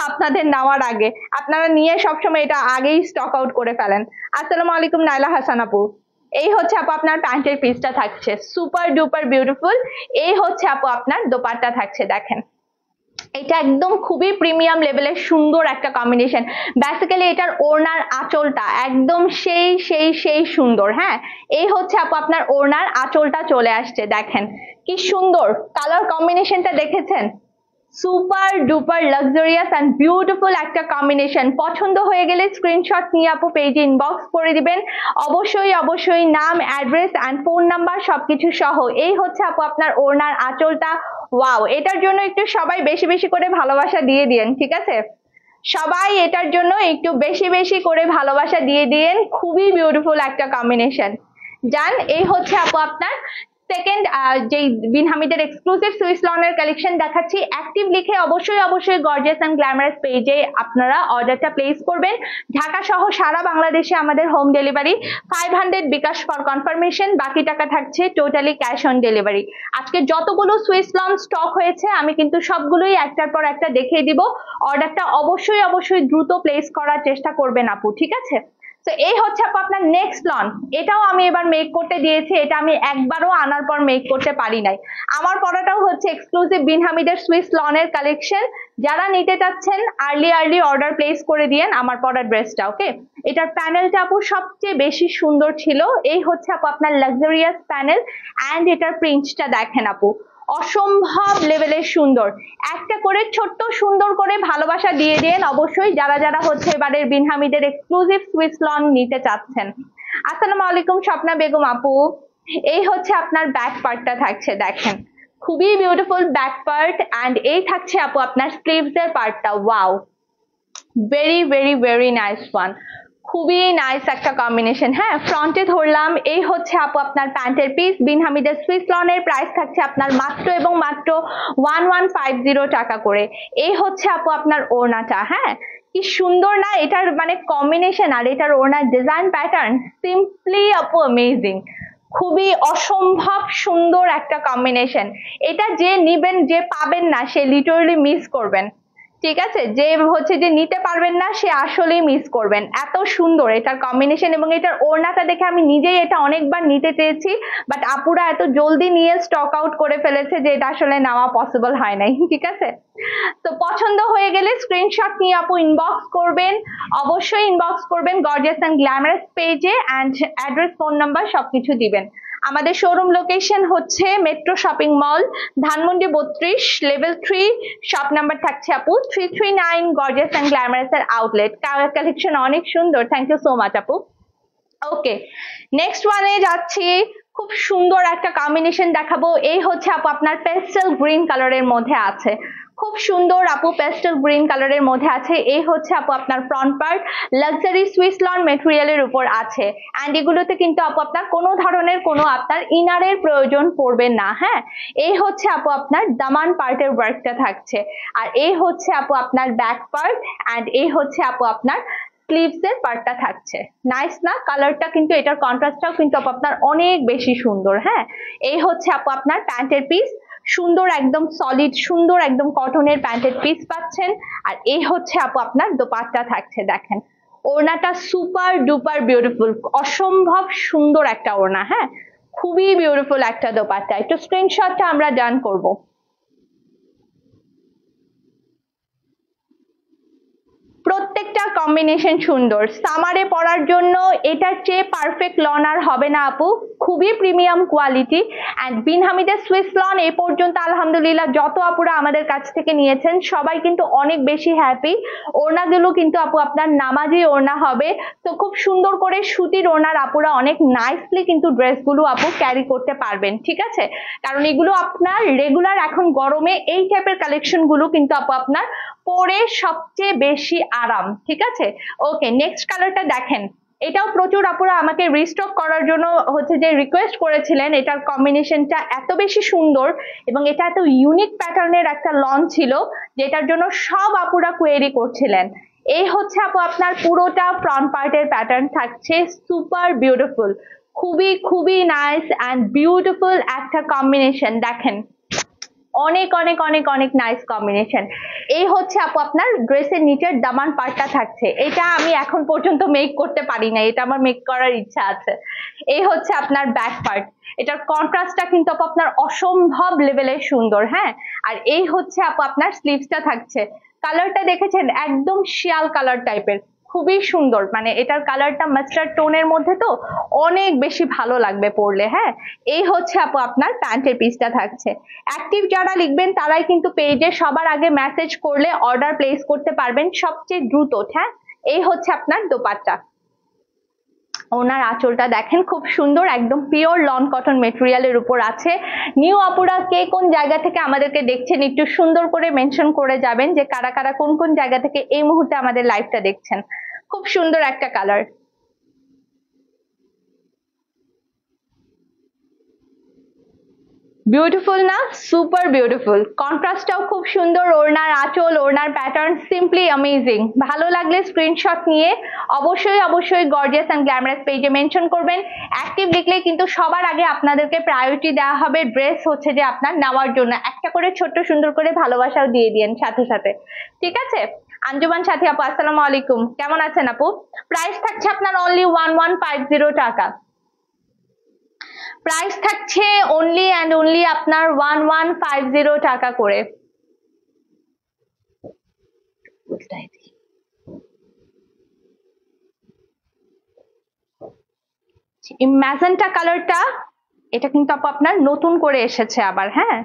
আপনাদের নেওয়ার আগে, আপনারা নিয়ে সবসময় এটা আগেই স্টক আউট করে ফেলেন। আসসালামু আলাইকুম নাইলা হাসান আপু। এই হচ্ছে আপু আপনার প্যান্টের পিসটা থাকছে, সুপার ডুপার বিউটিফুল। এই হচ্ছে আপু আপনার দোপাট্টা থাকছে, দেখেন এটা একদম খুবই প্রিমিয়াম লেভেলের সুন্দর একটা কম্বিনেশন। বেসিক্যালি এটার ওড়নার আঁচলটা একদম সেই সেই সেই সুন্দর। হ্যাঁ, এই হচ্ছে আপু আপনার ওড়নার আঁচলটা চলে আসছে, দেখেন কি সুন্দর কালার কম্বিনেশনটা, দেখেছেন? Super duper luxurious and beautiful একটা কম্বিনেশন। পছন্দ হয়ে গেলে স্ক্রিনশট নিয়ে আপু পেজে ইনবক্স করে দিবেন। অবশ্যই অবশ্যই নাম, অ্যাড্রেস অ্যান্ড ফোন নাম্বার সবকিছু সহ। এই হচ্ছে আপু আপনার ওড়নার আঁচলটা। ওয়াও, এটার জন্য একটু সবাই বেশি বেশি করে ভালোবাসা দিয়ে দিন, ঠিক আছে? সবাই এটার জন্য একটু বেশি বেশি করে ভালোবাসা দিয়ে দিন। খুবই বিউটিফুল একটা কম্বিনেশন। জান, এই হচ্ছে আপু আপনার সেকেন্ড যেই বিন হামিদের এক্সক্লুসিভ সুইস লনের কালেকশন দেখাচ্ছি। অ্যাক্টিভ লিখে অবশ্যই অবশ্যই গর্জিয়াস এন্ড গ্ল্যামারাস পেজে আপনারা অর্ডারটা প্লেস করবেন। ঢাকা সহ সারা বাংলাদেশে আমাদের home delivery. 500 bKash for confirmation, বাকি টাকা থাকছে টোটালি ক্যাশ অন ডেলিভারি। আজকে যতগুলো সুইস লন স্টক হয়েছে আমি কিন্তু সবগুলোই একটার পর একটা দেখিয়ে দিব। অর্ডারটা অবশ্যই অবশ্যই দ্রুত প্লেস করার চেষ্টা করবেন আপু, ঠিক আছে? তো এই হচ্ছে আপু আপনার নেক্সট লন। এটাও আমি এবার মেক করতে দিয়েছি, এটা আমি একবারও আনার পর মেক করতে পারি নাই। আমার পরাটাও হচ্ছে এক্সক্লুসিভ বিন হামিদের সুইস লনের কালেকশন। যারা নিতে চাচ্ছেন আর্লি অর্ডার প্লেস করে দিয়েন আমার পরা ড্রেসটা। ওকে, এটার প্যানেলটা আপু সবচেয়ে বেশি সুন্দর ছিল। এই হচ্ছে আপু আপনার লাক্সারিয়াস প্যানেল অ্যান্ড এটার প্রিন্টটা দেখেন আপু, অসম্ভব লেভেলের সুন্দর। একটা করে ছোট্ট সুন্দর করে ভালোবাসা দিয়ে দিন অবশ্যই যারা যারা হচ্ছে এবারের বিন হামিদের এক্সক্লুসিভ সুইস লন নিতে চাচ্ছেন। আসসালামু আলাইকুম স্বপ্না বেগম আপু। এই হচ্ছে আপনার ব্যাক পার্টটা থাকছে, দেখেন খুবই বিউটিফুল ব্যাক পার্ট। অ্যান্ড এই থাকছে আপু আপনার স্লিভস এর পার্টটা। Wow, very very very nice one, খুবই নাইস একটা কম্বিনেশন। হ্যাঁ, ফ্রন্টে ধরলাম। এই হচ্ছে আপু আপনার প্যান্টের পিস। বিন হামিদের সুইস লনের প্রাইস থাকছে আপনার মাত্র এবং মাত্র 1150 টাকা করে। এই হচ্ছে আপু আপনার ওড়নাটা। হ্যাঁ, কি সুন্দর না এটার মানে কম্বিনেশন আর এটার ওড়নার ডিজাইন প্যাটার্ন, সিম্পলি আপু অ্যামেজিং। খুবই অসম্ভব সুন্দর একটা কম্বিনেশন। এটা যে নিবেন, যে পাবেন না সে লিটারালি মিস করবেন, ঠিক আছে? যে হচ্ছে যে নিতে পারবেন না সে আসলেই মিস করবেন। এত সুন্দর এটার কম্বিনেশন এবং এটার ওড়নাটা দেখে আমি নিজেই এটা অনেকবার নিতে চেয়েছি, বাট আপুরা এত জলদি নিয়ে স্টক আউট করে ফেলেছে যে এটা আসলে নেওয়া পসিবল হয় নাই, ঠিক আছে? তো পছন্দ হয়ে গেলে স্ক্রিনশট নিয়ে আপু ইনবক্স করবেন, অবশ্যই ইনবক্স করবেন গর্জিয়াস এন্ড গ্ল্যামারাস পেজে, অ্যান্ড অ্যাড্রেস, ফোন নাম্বার সবকিছু দিবেন। আমাদের শোরুম লোকেশন হচ্ছে metro shopping mall, Dhanmondi 32, level 3, shop number থাকছে আপু 339। গর্জিয়াস এন্ড গ্ল্যামারাস এর আউটলেট। কালেকশন অনেক সুন্দর, থ্যাংক ইউ সো মাচ আপু। ওকে, নেক্সট ওয়ানে যাচ্ছি। খুব সুন্দর একটা কম্বিনেশন দেখাবো। এই হচ্ছে আপু আপনার পেস্টেল গ্রিন কালারের মধ্যে আছে, খুব সুন্দর আপু পেস্টেল গ্রিন কালারের মধ্যে আছে। এই হচ্ছে আপু আপনার front part, luxury Swiss lawn মেটেরিয়ালের উপর আছে। অ্যান্ড এগুলোতে কিন্তু আপু আপনার কোনো ধরনের কোনো আপনার ইনারের প্রয়োজন পড়বে না। হ্যাঁ, এই হচ্ছে আপু আপনার দামান পার্টের ওয়ার্কটা থাকছে। আর এই হচ্ছে আপু আপনার ব্যাক পার্ট, অ্যান্ড এই হচ্ছে আপু আপনার স্লিভস এর পার্টটা থাকছে। নাইস না কালারটা? কিন্তু এটার কন্ট্রাস্টটাও কিন্তু আপু আপনার অনেক বেশি সুন্দর। হ্যাঁ, এই হচ্ছে আপু আপনার প্যান্টের পিস, সুন্দর একদম সলিড সুন্দর একদম কটনের প্যান্টের পিস পাচ্ছেন। আর এই হচ্ছে আপু আপনার দোপাট্টা থাকছে, দেখেন ওড়নাটা সুপার ডুপার বিউটিফুল, অসম্ভব সুন্দর একটা ওড়না। হ্যাঁ, খুবই বিউটিফুল একটা দোপাট্টা। একটু স্ক্রিনশটটা আমরা ডান করব। প্রত্যেকটা কম্বিনেশন সুন্দর, সামারে পরার জন্য এটার চেয়ে পারফেক্ট লন আর হবে না আপু। খুবই প্রিমিয়াম কোয়ালিটি। অ্যান্ড বিন হামিদের সুইস লন এই পর্যন্ত আলহামদুলিল্লাহ যত আপুরা আমাদের কাছ থেকে নিয়েছেন সবাই কিন্তু অনেক বেশি হ্যাপি। ওড়নাগুলো কিন্তু আপু আপনার নামাজি ওড়না হবে। তো খুব সুন্দর করে সুতির ওড়নার আপুরা অনেক নাইসলি কিন্তু ড্রেসগুলো আপু ক্যারি করতে পারবেন, ঠিক আছে? কারণ এগুলো আপনার রেগুলার এখন গরমে এই টাইপের কালেকশন গুলো কিন্তু আপু আপনার পরে সবচেয়ে বেশি আরাম, ঠিক আছে? ওকে, নেক্সট কালারটা দেখেন। এটাও প্রচুর আপুরা আমাকে রিস্টক করার জন্য হচ্ছে যে রিকোয়েস্ট করেছিলেন। এটার কম্বিনেশনটা এত বেশি সুন্দর এবং এটা এত ইউনিক প্যাটার্নের একটা লন ছিল যেটার জন্য সব আপুরা কোয়েরি করছিলেন। এই হচ্ছে আপু আপনার পুরোটা ফ্রন্ট পার্টের প্যাটার্ন থাকছে, সুপার বিউটিফুল, খুবই খুবই নাইস অ্যান্ড বিউটিফুল একটা কম্বিনেশন। দেখেন অনেক অনেক অনেক অনেক নাইস কম্বিনেশন। এই হচ্ছে আপু আপনার ড্রেসের নিচের দামান পার্টটা থাকছে, এটা আমি এখন পর্যন্ত মেক করতে পারি না, এটা আমার মেক করার ইচ্ছা আছে। এই হচ্ছে আপনার ব্যাক পার্ট, এটার কন্ট্রাস্টটা কিন্তু আপু আপনার অসম্ভব লেভেলের সুন্দর। হ্যাঁ, আর এই হচ্ছে আপু আপনার স্লিভসটা থাকছে, কালারটা দেখেছেন একদম শিয়াল কালার টাইপের, খুবই সুন্দর, মানে এটার কালারটা মাস্টার্ড টোনের মধ্যে, তো অনেক বেশি ভালো লাগবে পরলে। হ্যাঁ, এই হচ্ছে আপু আপনার প্যান্টের পিসটা থাকছে। অ্যাক্টিভ যারা লিখবেন তারাই কিন্তু পেজে সবার আগে মেসেজ করলে অর্ডার প্লেস করতে পারবেন সবচেয়ে দ্রুত। হ্যাঁ, এই হচ্ছে আপনার দোপাট্টা। ওনার আঁচলটা দেখেন খুব সুন্দর, একদম পিওর লন কটন মেটেরিয়ালের উপর আছে। নিউ আপুরা কে কোন জায়গা থেকে আমাদেরকে দেখছেন একটু সুন্দর করে মেনশন করে যাবেন যে কারা কারা কোন কোন জায়গা থেকে এই মুহূর্তে আমাদের লাইভটা দেখছেন। খুব সুন্দর একটা কালার, বিউটিফুল না, সুপার বিউটিফুল, কন্ট্রাস্টটাও খুব সুন্দর, ওড়নার আঁচল ওড়নার প্যাটার্ন সিম্পলি অ্যামেজিং। ভালো লাগলে স্ক্রিনশট নিয়ে অবশ্যই অবশ্যই গর্জিয়াস এন্ড গ্ল্যামারাস পেজে মেনশন করবেন। অ্যাক্টিভ লিখলে কিন্তু সবার আগে আপনাদেরকে প্রায়োরিটি দেওয়া হবে ড্রেস হচ্ছে যে আপনার নেওয়ার জন্য, একটা করে ছোট্ট সুন্দর করে ভালোবাসাও দিয়ে দিন সাথে সাথে, ঠিক আছে? আঞ্জুমান সাথী আপু আসসালামু আলাইকুম, কেমন আছেন আপু? প্রাইস থাকছে আপনার অনলি 1150 টাকা, প্রাইস থাকছে অনলি অ্যান্ড অনলি আপনার 1150 টাকা করে। ম্যাজেন্টা কালারটা, এটা কিন্তু আপু আপনার নতুন করে এসেছে আবার। হ্যাঁ,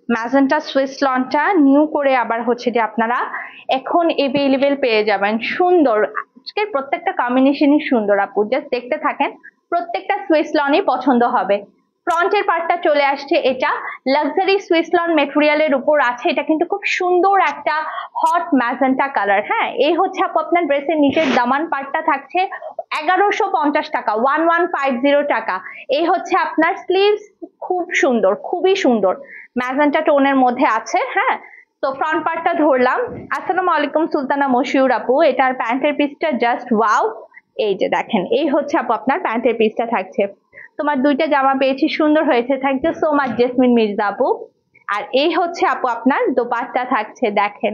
ম্যাজেন্টা সুইস লনটা নিউ করে আবার হচ্ছে যে আপনারা এখন এভেলেবেল পেয়ে যাবেন। সুন্দর, আজকের প্রত্যেকটা কম্বিনেশনই সুন্দর আপু, জাস্ট দেখতে থাকেন, প্রত্যেকটা সুইস লনই পছন্দ হবে। ফ্রন্টের পার্টটা চলে আসছে, এটা লাক্সারি সুইস লন মেটেরিয়ালের উপর আছে, এটা কিন্তু খুব সুন্দর একটা হট ম্যাজেন্টা কালার। হ্যাঁ, এই হচ্ছে আপু আপনার ড্রেসের নিচের দামান পার্টটা থাকছে 1150 টাকা, 1150 টাকা। এই হচ্ছে আপনার স্লিভস, খুব সুন্দর, খুবই সুন্দর, ম্যাজেন্টা টোনের মধ্যে আছে। হ্যাঁ, তো ফ্রন্ট পার্টটা ধরলাম। আসসালামু আলাইকুম সুলতানা মশিউর আপু, এটার প্যান্টের পিসটা জাস্ট ওয়াও। এই যে দেখেন, এই হচ্ছে আপু আপনার প্যান্টের পিসটা থাকছে। তোমার দুইটা জামা পেয়েছি, সুন্দর হয়েছে, thank you so much Jasmine Mirza আপু। আর এই হচ্ছে আপু আপনার দোপাট্টা থাকছে, দেখেন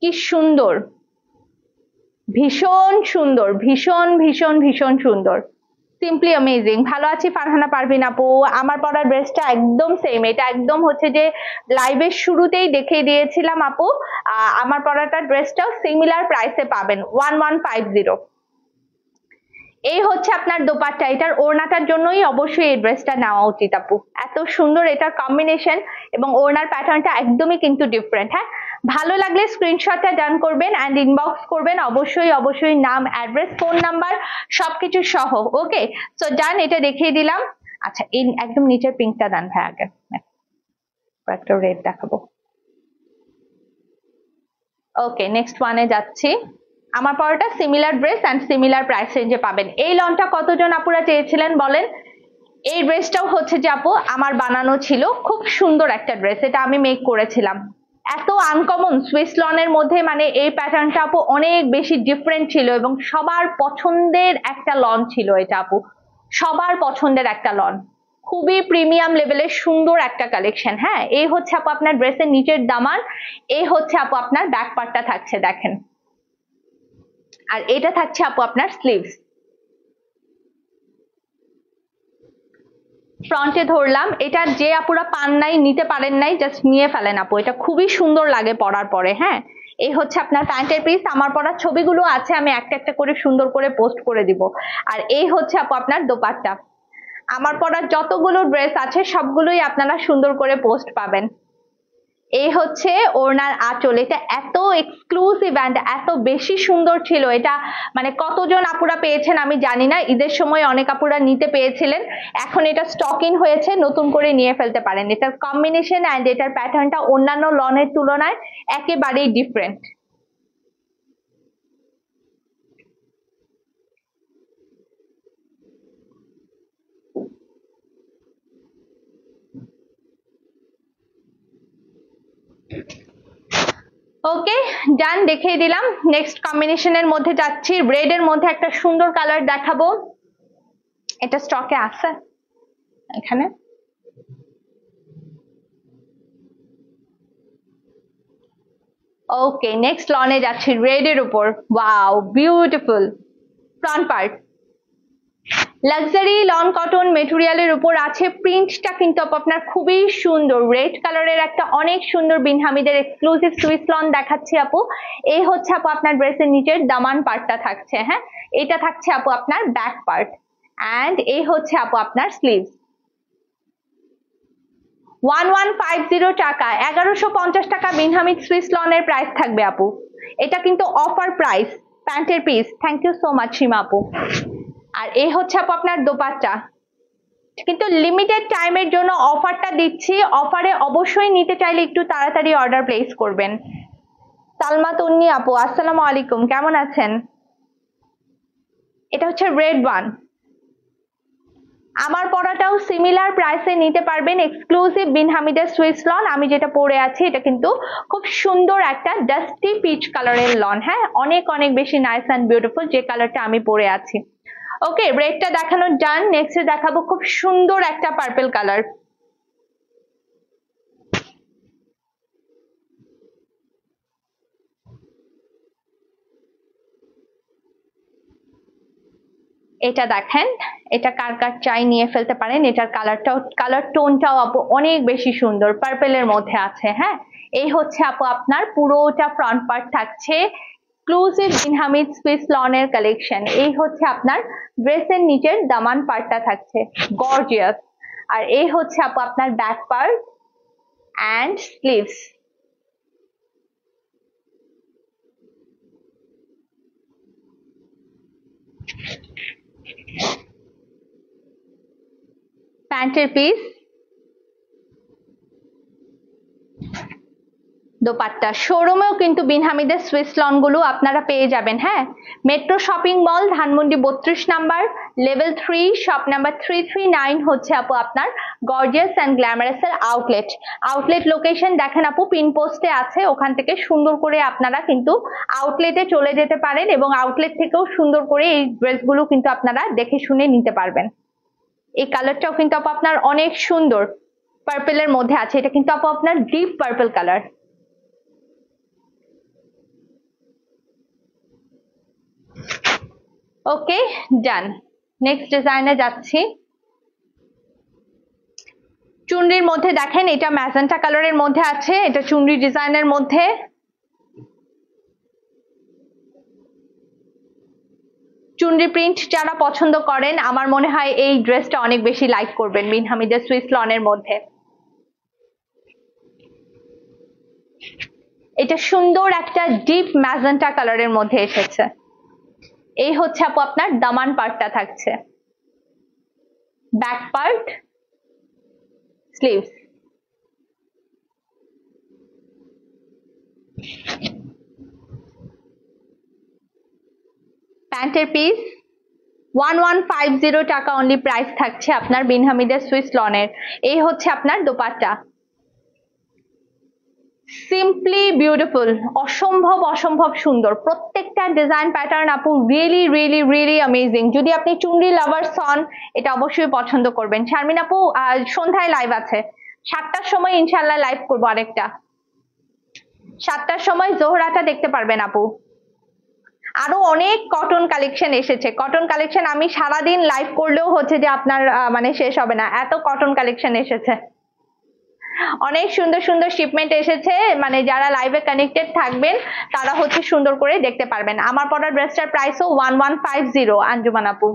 কি সুন্দর, ভীষণ সুন্দর, ভীষণ ভীষণ ভীষণ সুন্দর, সিম্পলি অ্যামেজিং। ভালো আছি ফারহানা পারভিন আপু, আমার পরা ড্রেসটা একদম সেম, এটা একদম হচ্ছে যে লাইভের শুরুতেই দেখিয়ে দিয়েছিলাম আপু। আমার পরাটা ড্রেসটাও সিমিলার প্রাইসে পাবেন 1150। এই হচ্ছে আপনার দোপাট্টা, এটার ওড়নাটার জন্যই অবশ্যই এই ড্রেসটা নেওয়া উচিত আপু, এত সুন্দর এটার কম্বিনেশন এবং ওড়নার প্যাটার্নটা একদমই কিন্তু ডিফারেন্ট। হ্যাঁ, ভালো লাগলে স্ক্রিনশটটা ডান করবেন অ্যান্ড ইনবক্স করবেন অবশ্যই অবশ্যই, নাম অ্যাড্রেস ফোন নাম্বার সবকিছু সহ। ওকে, সো ডান, এটা দেখিয়ে দিলাম। আচ্ছা, এই একদম নিচের পিঙ্কটা ডান ভাই, আগে একটা রেড দেখাবো। ওকে, নেক্সট ওয়ানে যাচ্ছি। আমার পরাটা similar dress and similar price রেঞ্জে পাবেন। এই লনটা কতজন আপুরা চেয়েছিলেন বলেন? এই ড্রেসটাও হচ্ছে যে আপু আমার বানানো ছিল, খুব সুন্দর একটা ড্রেস, এটা আমি মেক করেছিলাম। এত আনকমন সুইস লনের মধ্যে, মানে এই প্যাটার্নটা আপু অনেক বেশি ডিফারেন্ট ছিল এবং সবার পছন্দের একটা লন ছিল এটা আপু, সবার পছন্দের একটা লন, খুবই প্রিমিয়াম লেভেলের সুন্দর একটা কালেকশন। হ্যাঁ, এই হচ্ছে আপু আপনার ড্রেসের নিচের দামান, এই হচ্ছে আপু আপনার ব্যাক পার্টটা থাকছে দেখেন, আর এটা থাকছে আপু আপনার স্লিভস। ফ্রন্টে ধরলাম, এটা যে আপুরা পান নাই, নিতে পারেন নাই, জাস্ট নিয়ে ফেলেন আপু, এটা খুবই সুন্দর লাগে পরার পরে। হ্যাঁ, এই হচ্ছে আপনার প্যান্টের পিস, আমার পরার ছবিগুলো আছে, আমি একটা একটা করে সুন্দর করে পোস্ট করে দিব। আর এই হচ্ছে আপু আপনার দোপাট্টা, আমার পরার যতগুলো ড্রেস আছে সবগুলোই আপনারা সুন্দর করে পোস্ট পাবেন। এই হচ্ছে ওড়নার আঁচল, এটা এত এক্সক্লুসিভ অ্যান্ড এত বেশি সুন্দর ছিল, এটা মানে কতজন আপুরা পেয়েছেন আমি জানি না, ঈদের সময় অনেক আপুরা নিতে পেয়েছিলেন, এখন এটা স্টক ইন হয়েছে, নতুন করে নিয়ে ফেলতে পারেন। এটার কম্বিনেশন অ্যান্ড এটার প্যাটার্নটা অন্যান্য লনের তুলনায় একেবারেই ডিফারেন্ট। ওকে, ডান, দেখিয়ে দিলাম। নেক্সট কম্বিনেশনের মধ্যে যাচ্ছি, রেড এর মধ্যে একটা সুন্দর কালার দেখাবো, এটা স্টকে আছে এখানে। ওকে, নেক্সট লনে যাচ্ছি রেড এর উপর। Wow, beautiful front part. Luxury lawn cotton মেটেরিয়ালের উপর আছে, প্রিন্টটা কিন্তু আপনার খুবই সুন্দর, রেড কালারের একটা অনেক সুন্দর বিন হামিদের এক্সক্লুসিভ সুইস লন দেখাচ্ছি আপু। এই হচ্ছে আপু আপনার ড্রেসের নিচের দামান পার্টটা থাকছে, হ্যাঁ এটা থাকছে আপু আপনার ব্যাক পার্ট, অ্যান্ড এই হচ্ছে আপু আপনার স্লিভস। 1150 টাকা, 1150 টাকা বিন হামিদ সুইস লনের প্রাইস থাকবে আপু। এটা কিন্তু অফার প্রাইস, প্যান্টের piece. Thank you so much Seema আপু। আর এই হচ্ছে আপু আপনার দোপাট্টা, কিন্তু লিমিটেড টাইমের জন্য অফারটা দিচ্ছি, অফারে অবশ্যই নিতে চাইলে একটু তাড়াতাড়ি অর্ডার প্লেস করবেন। সালমা তন্নি আপু আসসালামু আলাইকুম, কেমন আছেন? এটা হচ্ছে রেড ওয়ান। আমার পরাটাও সিমিলার প্রাইসে নিতে পারবেন, এক্সক্লুসিভ বিন হামিদের সুইস লন। আমি যেটা পরে আছি এটা কিন্তু খুব সুন্দর একটা ডাস্টি পিচ কালারের লন, হ্যাঁ অনেক অনেক বেশি নাইস অ্যান্ড বিউটিফুল যে কালারটা আমি পরে আছি। ওকে, রেডটা দেখানো ডান, নেক্সট দেখাবো খুব সুন্দর একটা পার্পল কালার। এটা দেখেন, এটা কার কার চাই নিয়ে ফেলতে পারেন। এটার কালারটাও, কালার টোনটাও আপু অনেক বেশি সুন্দর, পার্পেলের মধ্যে আছে, হ্যাঁ এই হচ্ছে আপু আপনার পুরোটা ফ্রন্ট পার্ট থাকছে এক্সক্লুসিভ বিন হামিদ সুইস লনের কালেকশন। এই হচ্ছে আপনার ড্রেসের নিচের দামান পার্টটা থাকছে গর্জিয়াস, আর এই হচ্ছে আপু আপনার ব্যাক পার্ট অ্যান্ড স্লিভস। প্যান্টের পিস, দোপাট্টা। শোরুমেও কিন্তু বিন হামিদের সুইস লন গুলো আপনারা পেয়ে যাবেন, হ্যাঁ metro shopping mall Dhanmondi 32 number, level 3, shop number 339 হচ্ছে আপু আপনার গর্জিয়াস অ্যান্ড গ্ল্যামারাস এর আউটলেট। আউটলেট লোকেশন দেখেন আপু পিন পোস্টে আছে, ওখান থেকে সুন্দর করে আপনারা কিন্তু আউটলেটে চলে যেতে পারেন এবং আউটলেট থেকেও সুন্দর করে এই ড্রেসগুলো কিন্তু আপনারা দেখে শুনে নিতে পারবেন। এই কালারটাও কিন্তু আপু আপনার অনেক সুন্দর, পার্পেলের মধ্যে আছে, এটা কিন্তু আপু আপনার ডিপ পার্পল কালার। ওকে ডান, নেক্সট ডিজাইনে যাচ্ছি। চুনরির মধ্যে দেখেন, এটা ম্যাজেন্টা কালারের মধ্যে আছে, এটা চুনরি ডিজাইনের মধ্যে। চুনরি প্রিন্ট যারা পছন্দ করেন আমার মনে হয় এই ড্রেসটা অনেক বেশি লাইক করবেন বিন হামিদের সুইস লনের মধ্যে। এটা সুন্দর একটা ডিপ ম্যাজেন্টা কালারের মধ্যে এসেছে। এই হচ্ছে আপু আপনার দামান পার্টটা থাকছে, ব্যাক পার্ট, স্লিভস। প্যান্টের পিস 1150 টাকা অনলি প্রাইস থাকছে আপনার বিন হামিদের সুইস লনের। এই হচ্ছে আপনার দোপাট্টা, সিম্পলি বিউটিফুল, অসম্ভব অসম্ভব সুন্দর প্রত্যেকটা ডিজাইন প্যাটার্ন আপু, রিয়েলি রিয়েলি রিয়েলি অ্যামেজিং। যদি আপনি চুনরি লাভার্স হন এটা অবশ্যই পছন্দ করবেন। শারমিন আপু সন্ধ্যায় লাইভ আছে, 7টার সময় ইনশাল্লাহ লাইভ করবো আরেকটা, 7টার সময় জোহরাটা দেখতে পারবেন আপু। আরো অনেক কটন কালেকশন এসেছে, কটন কালেকশন আমি সারাদিন লাইভ করলেও হচ্ছে যে আপনার মানে শেষ হবে না, এত কটন কালেকশন এসেছে, অনেক সুন্দর সুন্দর শিপমেন্ট এসেছে। মানে যারা লাইভে কানেক্টেড থাকবেন তারা হচ্ছে সুন্দর করে দেখতে পারবেন। আমার পরা ড্রেসটার প্রাইসও 1150 আঞ্জুমান আপু।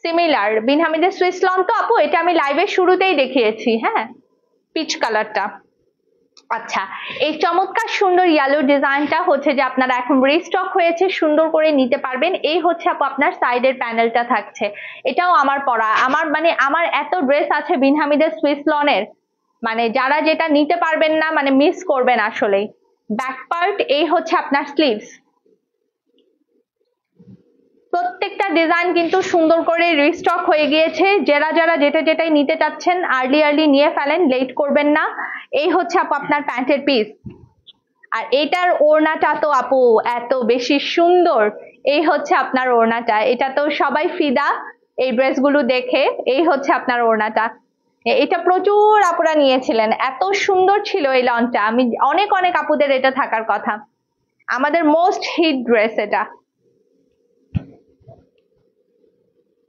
সিমিলার বিন হামিদের সুইস লন তো আপু, এটা আমি লাইভের শুরুতেই দেখিয়েছি, হ্যাঁ পিচ কালারটা। আচ্ছা, এই চমৎকার সুন্দর ইয়েলো ডিজাইনটা হচ্ছে যে আপনারা এখন রিস্টক হয়েছে, সুন্দর করে নিতে পারবেন। এই হচ্ছে আপু আপনার সাইডের প্যানেলটা থাকছে, এটাও আমার পরা। আমার মানে আমার এত ড্রেস আছে বিন হামিদের সুইস লনের, মানে যারা যেটা নিতে পারবেন না মানে মিস করবেন আসলেই। ব্যাক পার্ট, এই হচ্ছে আপনার স্লিভস। প্রত্যেকটা ডিজাইন কিন্তু সুন্দর করে রিস্টক হয়ে গিয়েছে, যারা যারা যেটা যেটাই নিতে চাচ্ছেন আর্লি আর্লি নিয়ে ফেলেন, লেট করবেন না। এই হচ্ছে আপু আপনার প্যান্টের পিস, আর এটার ওড়নাটা তো আপু এত বেশি সুন্দর। এই হচ্ছে আপনার ওড়নাটা, এটা তো সবাই ফিদা এই ড্রেসগুলো দেখে। এই হচ্ছে আপনার ওড়নাটা, এটা প্রচুর আপুরা নিয়েছিলেন, এত সুন্দর ছিল এই লনটা। আমি অনেক অনেক আপুদের এটা থাকার কথা, আমাদের মোস্ট হিট ড্রেস এটা।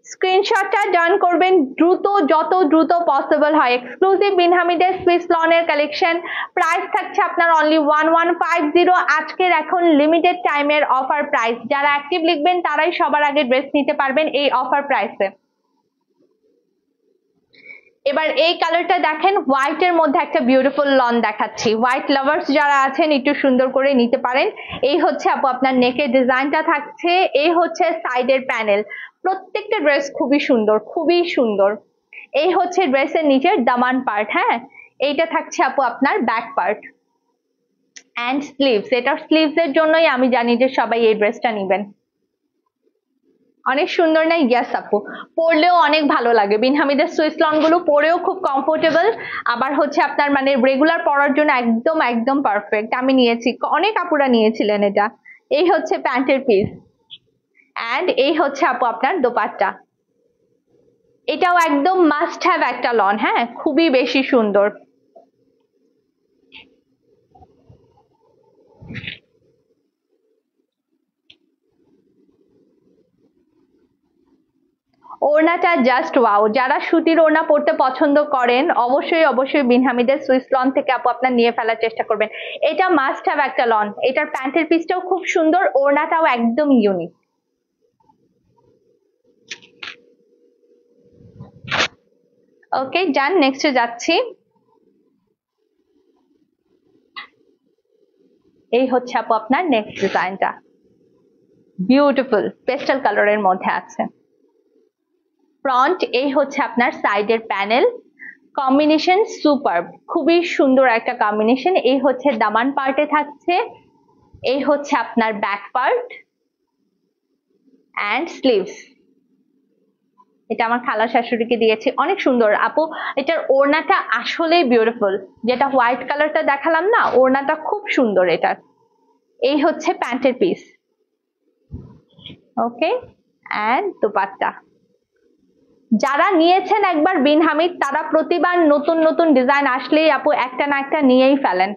স্ক্রিনশটটা ডান করবেন দ্রুত, যত দ্রুত পসিবল হয়। এক্সক্লুসিভ বিন হামিদের সুইস লনের কালেকশন, প্রাইস থাকছে আপনার অনলি 1150। আজকের এখন লিমিটেড টাইমের অফার প্রাইস, যারা অ্যাক্টিভ লিখবেন তারাই সবার আগে ড্রেস নিতে পারবেন এই অফার প্রাইসে। এবার এই কালারটা দেখেন, হোয়াইট এর মধ্যে একটা বিউটিফুল লন দেখাচ্ছি। হোয়াইট লাভার্স যারা আছেন একটু সুন্দর করে নিতে পারেন। এই হচ্ছে আপু আপনার নেকের ডিজাইনটা থাকছে, এই হচ্ছে সাইডের প্যানেল। প্রত্যেকটা ড্রেস খুবই সুন্দর, খুবই সুন্দর। এই হচ্ছে ড্রেসের নিচের দামান পার্ট, হ্যাঁ। এইটা থাকছে আপু আপনার ব্যাক পার্ট অ্যান্ড স্লিভস। এটা স্লিভস এর জন্যই আমি জানি যে সবাই এই ড্রেসটা নেবেন। অনেক সুন্দর না? ইয়াস আপু, পরলেও অনেক ভালো লাগে। বিন হামিদের সুইস লন গুলো পরেও খুব কমফোর্টেবল, আবার হচ্ছে আপনার মানে রেগুলার পরার জন্য একদম একদম পারফেক্ট। আমি নিয়েছি, অনেক আপুরা নিয়েছিলেন এটা। এই হচ্ছে প্যান্টের পিস অ্যান্ড এই হচ্ছে আপু আপনার দোপাট্টা। এটাও একদম মাস্ট হ্যাভ একটা লন, হ্যাঁ, খুবই বেশি সুন্দর। ওড়নাটা জাস্ট ওয়াও। যারা সুতির ওড়না পরতে পছন্দ করেন অবশ্যই অবশ্যই বিন হামিদের সুইস লন থেকে আপু আপনার নিয়ে ফেলার চেষ্টা করবেন। এটা মাস্ট হ্যাভ একটা লন। এটার প্যান্টের পিসটাও খুব সুন্দর, ওড়নাটাও একদম ইউনিক। ওকে ডান, নেক্সটে যাচ্ছি। এই হচ্ছে আপু আপনার নেক্সট ডিজাইনটা, বিউটিফুল পেস্টাল কালারের মধ্যে আছে। ফ্রন্ট, এই হচ্ছে আপনার সাইডের প্যানেল, কম্বিনেশন সুপারব, খুবই সুন্দর একটা কম্বিনেশন। এই হচ্ছে দামান পার্টে থাকছে, এই হচ্ছে আপনার ব্যাক পার্ট অ্যান্ড স্লিভস। এটা আমার খালা শাশুড়িকে দিয়েছি, অনেক সুন্দর আপু। এটার ওড়নাটা আসলেই বিউটিফুল, যেটা হোয়াইট কালারটা দেখালাম না, ওড়নাটা খুব সুন্দর এটার। এই হচ্ছে প্যান্টের পিস, ওকে, অ্যান্ড দোপাট্টা। যারা নিয়েছেন একবার বিন হামিদ তারা প্রতিবার নতুন নতুন ডিজাইন আসলেই আপু একটা না একটা নিয়েই ফেলেন,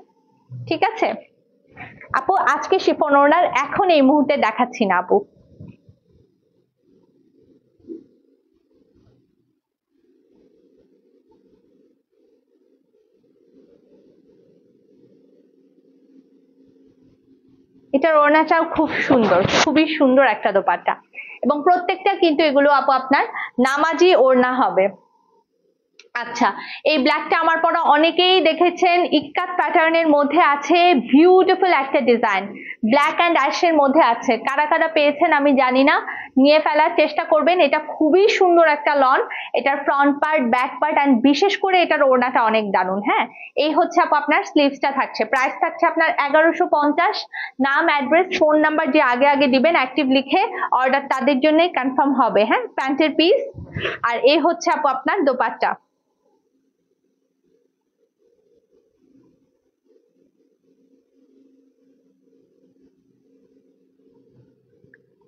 ঠিক আছে আপু। আজকে শিফন ওড়নার এখন এই মুহূর্তে দেখাচ্ছি না আপু। এটার ওড়নাটাও খুব সুন্দর, খুবই সুন্দর একটা দোপাট্টা, এবং প্রত্যেকটা কিন্তু এগুলো আপু আপনার নামাজি ওড়না হবে। আচ্ছা, এই ব্ল্যাকটা আমার পরা অনেকেই দেখেছেন, ইক্কাত প্যাটার্নের মধ্যে আছে, বিউটিফুল একটা ডিজাইন, ব্ল্যাক অ্যান্ড অ্যাশের মধ্যে আছে। কারা কারা পেয়েছেন আমি জানি না, নিয়ে ফেলার চেষ্টা করবেন। এটা খুবই সুন্দর একটা লন, এটার front part, back part and বিশেষ করে এটার ওড়নাটা অনেক দারুণ, হ্যাঁ। এই হচ্ছে আপু আপনার স্লিভসটা থাকছে, প্রাইস থাকছে আপনার 1150। নাম, অ্যাড্রেস, ফোন নাম্বার যে আগে আগে দিবেন অ্যাক্টিভ লিখে, অর্ডার তাদের জন্যই কনফার্ম হবে, হ্যাঁ। প্যান্টের পিস, আর এই হচ্ছে আপু আপনার দোপাট্টা।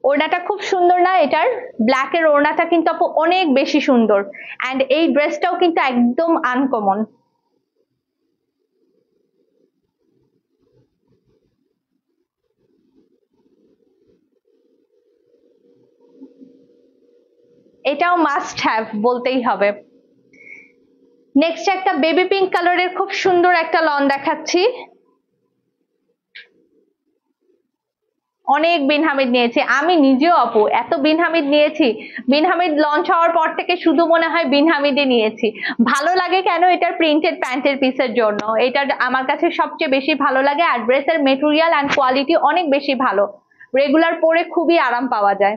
ওড়নাটা খুব সুন্দর না? এটার ব্ল্যাক এর ওড়নাটা কিন্তু আপু অনেক বেশি সুন্দর, এন্ড এই ড্রেসটাও কিন্তু একদম আনকমন। এটাও মাস্ট হ্যাভ বলতেই হবে। নেক্সট একটা বেবি পিঙ্ক কালারের খুব সুন্দর একটা লন দেখাচ্ছি। অনেক বিন হামিদ নিয়েছি, আমি নিজেও আপু এত বিন হামিদ নিয়েছি। বিন হামিদ লঞ্চ হওয়ার পর থেকে শুধু মনে হয় বিন হামিদই নিয়েছি। ভালো লাগে কেন? এটার প্রিন্টেড প্যান্টের পিসের জন্য এটা আমার কাছে সবচেয়ে বেশি ভালো লাগে, আর ড্রেসের মেটেরিয়াল অ্যান্ড কোয়ালিটি অনেক বেশি ভালো, রেগুলার পরে খুবই আরাম পাওয়া যায়।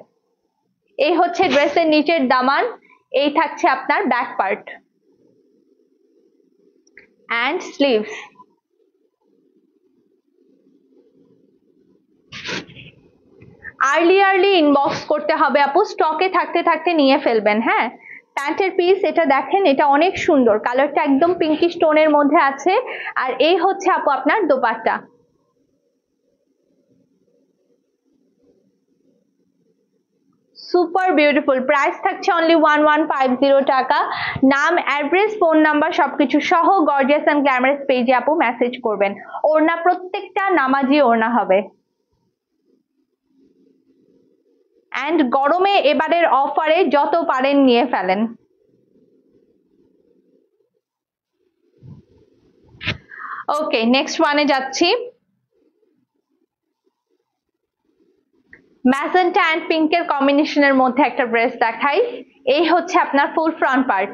এই হচ্ছে ড্রেসের নিচের দামান, এই থাকছে আপনার back part and sleeves. Early inbox করতে হবে আপু, স্টকে থাকতে থাকতে নিয়ে ফেলবেন, হ্যাঁ। প্যান্টের পিস এটা দেখেন, এটা অনেক সুন্দর, কালারটা একদম পিঙ্কিশ টোনের মধ্যে আছে, আর এই হচ্ছে আপু আপনার দোপাট্টা। সুপার বিউটিফুল, প্রাইস থাকছে অনলি 1150 টাকা। নাম, অ্যাড্রেস, ফোন নাম্বার সবকিছু সহ গর্জিয়াস এন্ড গ্ল্যামারাস পেজে আপু মেসেজ করবেন। ওড়না প্রত্যেকটা নামাজি ওড়না হবে। এন্ড গরমে এবারের অফারে যত পারেন নিয়ে ফেলেন। ওকে, নেক্সট ওয়ানে যাচ্ছি। ম্যাজেন্টা এন্ড পিঙ্কের কম্বিনেশনের মধ্যে একটা ড্রেস দেখাই। এই হচ্ছে আপনার ফুল ফ্রন্ট পার্ট।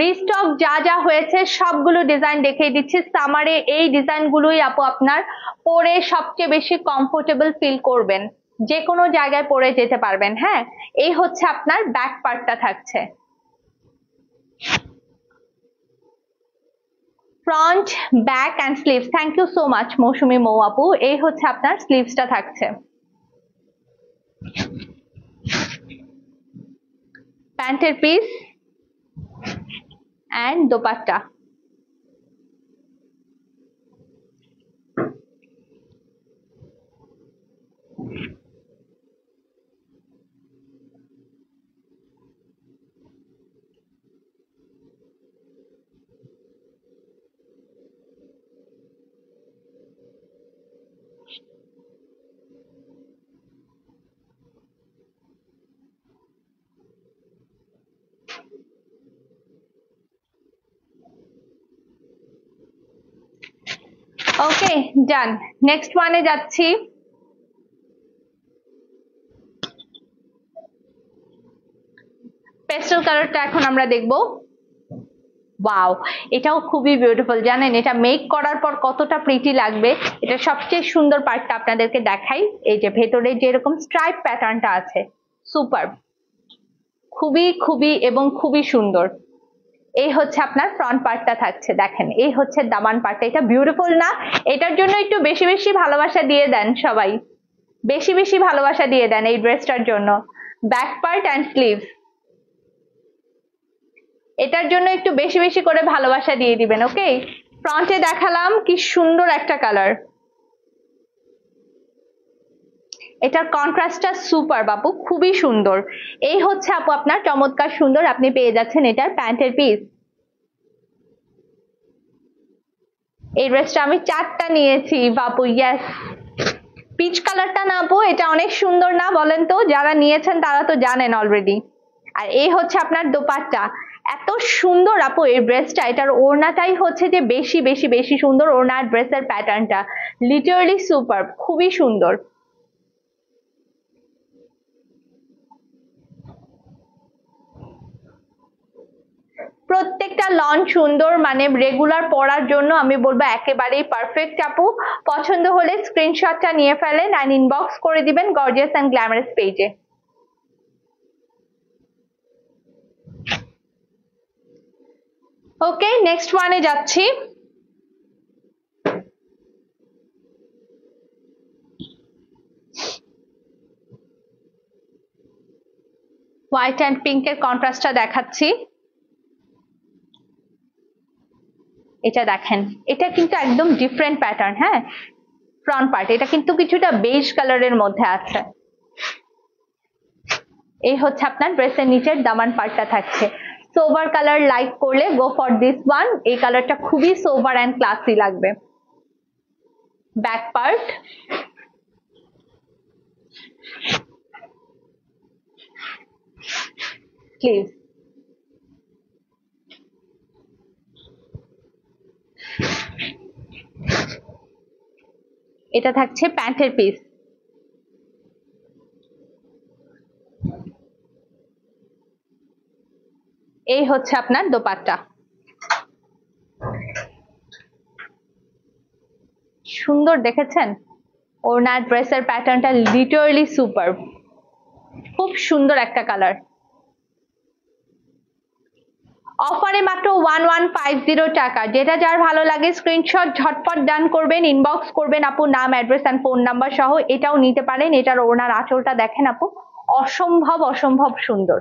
রিস্টক যা যা হয়েছে সবগুলো ডিজাইন দেখিয়ে দিচ্ছি। সামারে এই ডিজাইনগুলোই আপু আপনার পরে সবচেয়ে বেশি কমফোর্টেবল ফিল করবেন, যে কোনো জায়গায় পরে যেতে পারবেন। হ্যাঁ, এই হচ্ছে আপনার ব্যাক পার্টটা থাকছে। Front, back and sleeves. Thank you so much Moushumi Mou আপু। এই হচ্ছে আপনার স্লিভসটা থাকছে। প্যান্টের piece and dupatta. Okay, done. Next ওয়ানে যাচ্ছি। পেস্টেল কালারটা এখন আমরা দেখবো। ওয়াও, এটাও খুবই বিউটিফুল। জানেন এটা মেক করার পর কতটা প্রিটি লাগবে। এটা সবচেয়ে সুন্দর পার্টটা আপনাদেরকে দেখাই। এই যে ভেতরে যেরকম স্ট্রাইপ প্যাটার্নটা আছে, সুপার, খুবই খুবই এবং খুবই সুন্দর। এই হচ্ছে আপনার ফ্রন্ট পার্টটা থাকছে। দেখেন এই হচ্ছে দামান পার্টটা। এটা বিউটিফুল না? এটার জন্য একটু বেশি বেশি ভালোবাসা দিয়ে দেন সবাই, বেশি বেশি ভালোবাসা দিয়ে দেন এই ড্রেসটার জন্য। ব্যাক পার্ট এন্ড স্লিভস, এটার জন্য একটু বেশি বেশি করে ভালোবাসা দিয়ে দিবেন। ওকে, ফ্রন্টে দেখালাম কি সুন্দর একটা কালার। এটার কন্ট্রাস্টটা সুপার বাবু, খুবই সুন্দর। এই হচ্ছে আপু আপনার চমৎকার সুন্দর, আপনি পেয়ে যাচ্ছেন এটার প্যান্টের পিস। এই ড্রেসটা আমি 4টা নিয়েছি বাবু। ইয়েস, পিচ কালারটা না আপু, এটা অনেক সুন্দর না বলেন তো? যারা নিয়েছেন তারা তো জানেন অলরেডি। আর এই হচ্ছে আপনার দোপাট্টা, এত সুন্দর আপু এই ড্রেসটা। এটার ওড়নাটাই হচ্ছে যে বেশি বেশি বেশি সুন্দর। ওড়না ড্রেসের প্যাটার্নটা লিটারালি সুপার, খুবই সুন্দর। প্রত্যেকটা লন সুন্দর, মানে রেগুলার পরার জন্য আমি বলবো একেবারেই পারফেক্ট আপু। পছন্দ হলে স্ক্রিনশটটা নিয়ে ফেলেন আর ইনবক্স করে দিবেন গর্জিয়াস এন্ড গ্ল্যামারাস পেজে। ওকে, নেক্সট ওয়ানে যাচ্ছি। হোয়াইট অ্যান্ড পিঙ্কের কন্ট্রাস্টটা দেখাচ্ছি। এটা দেখেন, এটা কিন্তু একদম ডিফারেন্ট প্যাটার্ন। হ্যাঁ, ফ্রন্ট পার্ট এটা কিন্তু কিছুটা বেজ কালারের মধ্যে আছে। এই হচ্ছে আপনার ড্রেসের নিচের দামান পার্টটা থাকছে। সোভার কালার লাইক করলে গো ফর দিস ওয়ান। এই কালারটা খুবই সোভার অ্যান্ড ক্লাসি লাগবে। ব্যাক পার্ট, স্লিভস, এটা থাকছে প্যান্টের পিস। এই হচ্ছে আপনার দোপাট্টা, সুন্দর দেখেছেন? ওনার ড্রেসের প্যাটার্নটা লিটারালি সুপার, খুব সুন্দর একটা কালার। অফারে মাত্র 1150 টাকা। যেটা যার ভালো লাগে স্ক্রিনশট ঝটপট ডান করবেন, ইনবক্স করবেন আপু, নাম, অ্যাড্রেস এন্ড ফোন নাম্বার সহ। এটাও নিতে পারেন। এটার ওনার আঁচলটা দেখেন আপু, অসম্ভব অসম্ভব সুন্দর।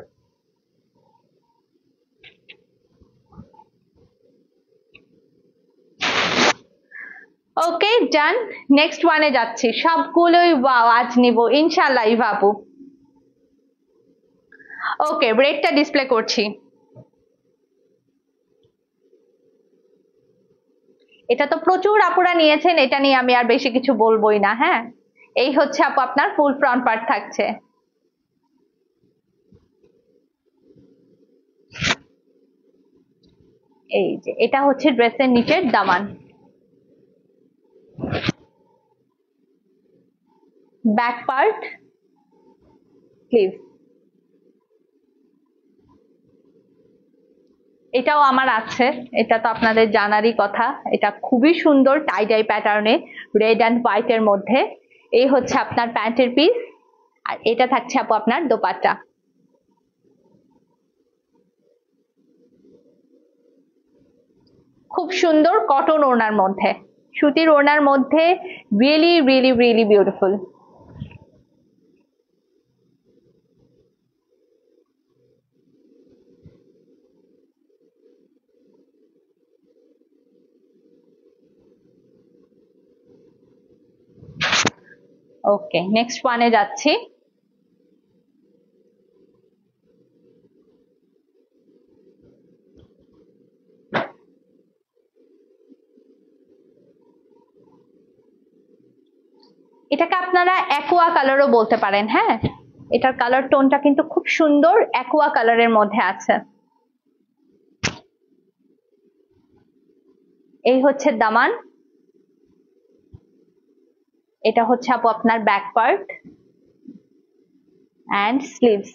ওকে, ডান। নেক্সট ওয়ানে যাচ্ছি। সবগুলোই ওয়াও আজ নিব ইনশাআল্লাহ ইভা আপু। ওকে, রেডটা ডিসপ্লে করছি। এটা তো প্রচুর আপুরা নিয়েছেন, এটা নিয়ে আমি আর বেশি কিছু বলবোই না। হ্যাঁ, এই হচ্ছে আপু আপনার ফুল ফ্রন্ট পার্ট থাকছে। এই যে এটা হচ্ছে ড্রেসের নিচের দামান, ব্যাক পার্ট, স্লিভ। এটাও আমার আছে, এটা তো আপনাদের জানারই কথা। এটা খুবই সুন্দর টাই ডাই প্যাটার্নে, রেড অ্যান্ড হোয়াইট এর মধ্যে। এই হচ্ছে আপনার প্যান্টের পিস, আর এটা থাকছে আপু আপনার দোপাট্টা। খুব সুন্দর কটন ওড়নার মধ্যে, সুতির ওড়নার মধ্যে, রিয়েলি রিয়েলি রিয়েলি বিউটিফুল। ওকে, নেক্সট ওয়ানে যাচ্ছি। এটাকে আপনারা অ্যাকোয়া কালারও বলতে পারেন। হ্যাঁ, এটার কালার টোনটা কিন্তু খুব সুন্দর, অ্যাকোয়া কালারের মধ্যে আছে। এই হচ্ছে দামান, এটা হচ্ছে আপু আপনার ব্যাক পার্ট অ্যান্ড স্লিভস।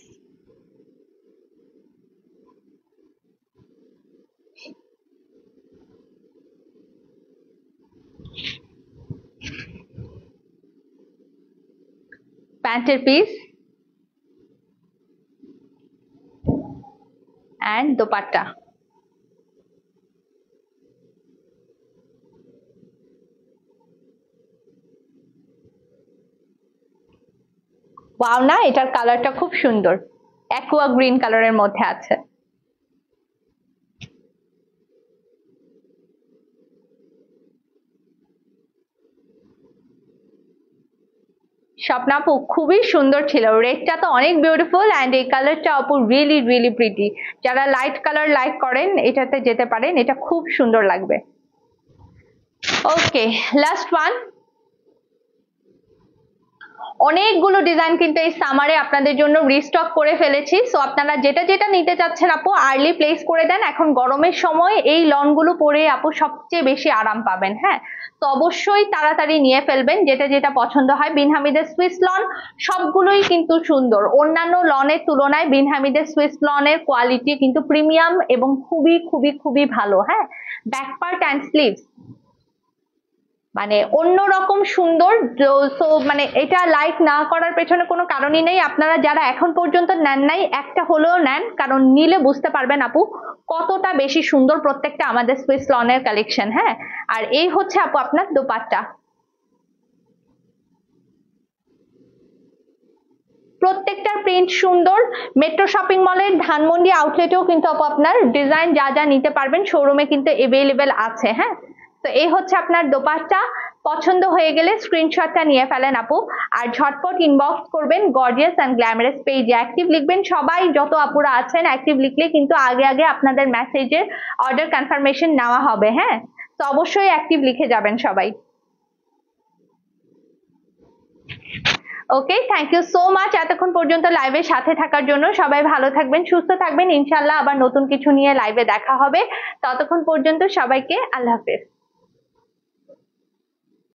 প্যান্টের পিস অ্যান্ড দোপাট্টা। ওয়াও না, এটার কালারটা খুব সুন্দর, অ্যাকোয়া গ্রিন কালারের মধ্যে আছে। স্বপ্না আপু খুবই সুন্দর ছিল, রেডটা তো অনেক বিউটিফুল, অ্যান্ড এই কালারটা আপু রিয়েলি রিয়েলি প্রিটি। যারা লাইট কালার লাইক করেন এটাতে যেতে পারেন, এটা খুব সুন্দর লাগবে। ওকে, লাস্ট ওয়ান। অনেকগুলো ডিজাইন কিন্তু এই সামারে আপনাদের জন্য রিস্টক করে ফেলেছি, সো আপনারা যেটা যেটা নিতে চাচ্ছেন আপু আর্লি প্লেস করে দেন। এখন গরমের সময় এই লনগুলো পরে আপু সবচেয়ে বেশি আরাম পাবেন। হ্যাঁ, তো অবশ্যই তাড়াতাড়ি নিয়ে ফেলবেন, যেটা যেটা পছন্দ হয়। বিন হামিদের সুইস লন সবগুলোই কিন্তু সুন্দর, অন্যান্য লনের তুলনায় বিন হামিদের সুইস লনের কোয়ালিটি কিন্তু প্রিমিয়াম এবং খুবই খুবই খুবই ভালো। হ্যাঁ, ব্যাক পার্ট অ্যান্ড স্লিভস মানে অন্যরকম সুন্দর। সো মানে এটা লাইক না করার পেছনে কোনো কারণই নেই। আপনারা যারা এখন পর্যন্ত নেন নাই, একটা হলেও নেন, কারণ নিলে বুঝতে পারবেন আপু কতটা বেশি সুন্দর প্রত্যেকটা আমাদের সুইস লনের কালেকশন। হ্যাঁ, আর এই হচ্ছে আপু আপনার দোপাট্টা। প্রত্যেকটার প্রিন্ট সুন্দর। মেট্রো শপিং মলের ধানমন্ডি আউটলেটেও কিন্তু আপু আপনার ডিজাইন যা যা নিতে পারবেন শোরুমে কিন্তু অ্যাভেলেবেল আছে। হ্যাঁ, তো এই হচ্ছে আপনার দোপাট্টা। পছন্দ হয়ে গেলে স্ক্রিনশটটা নিয়ে ফেলেন আপু, আর ঝটপট ইনবক্স করবেন গর্জিয়াস অ্যান্ড গ্ল্যামারাস পেজে। অ্যাক্টিভ লিখবেন, সবাই যত আপুরা আছেন অ্যাক্টিভ লিখলে কিন্তু আগে আগে আপনাদের মেসেজের অর্ডার কনফার্মেশন নেওয়া হবে। হ্যাঁ, তো অবশ্যই অ্যাক্টিভ লিখে যাবেন সবাই। ওকে, থ্যাংক ইউ সো মাচ এতক্ষণ পর্যন্ত লাইভের সাথে থাকার জন্য। সবাই ভালো থাকবেন, সুস্থ থাকবেন, ইনশাল্লাহ আবার নতুন কিছু নিয়ে লাইভে দেখা হবে। ততক্ষণ পর্যন্ত সবাইকে আল্লাহ হাফেজ।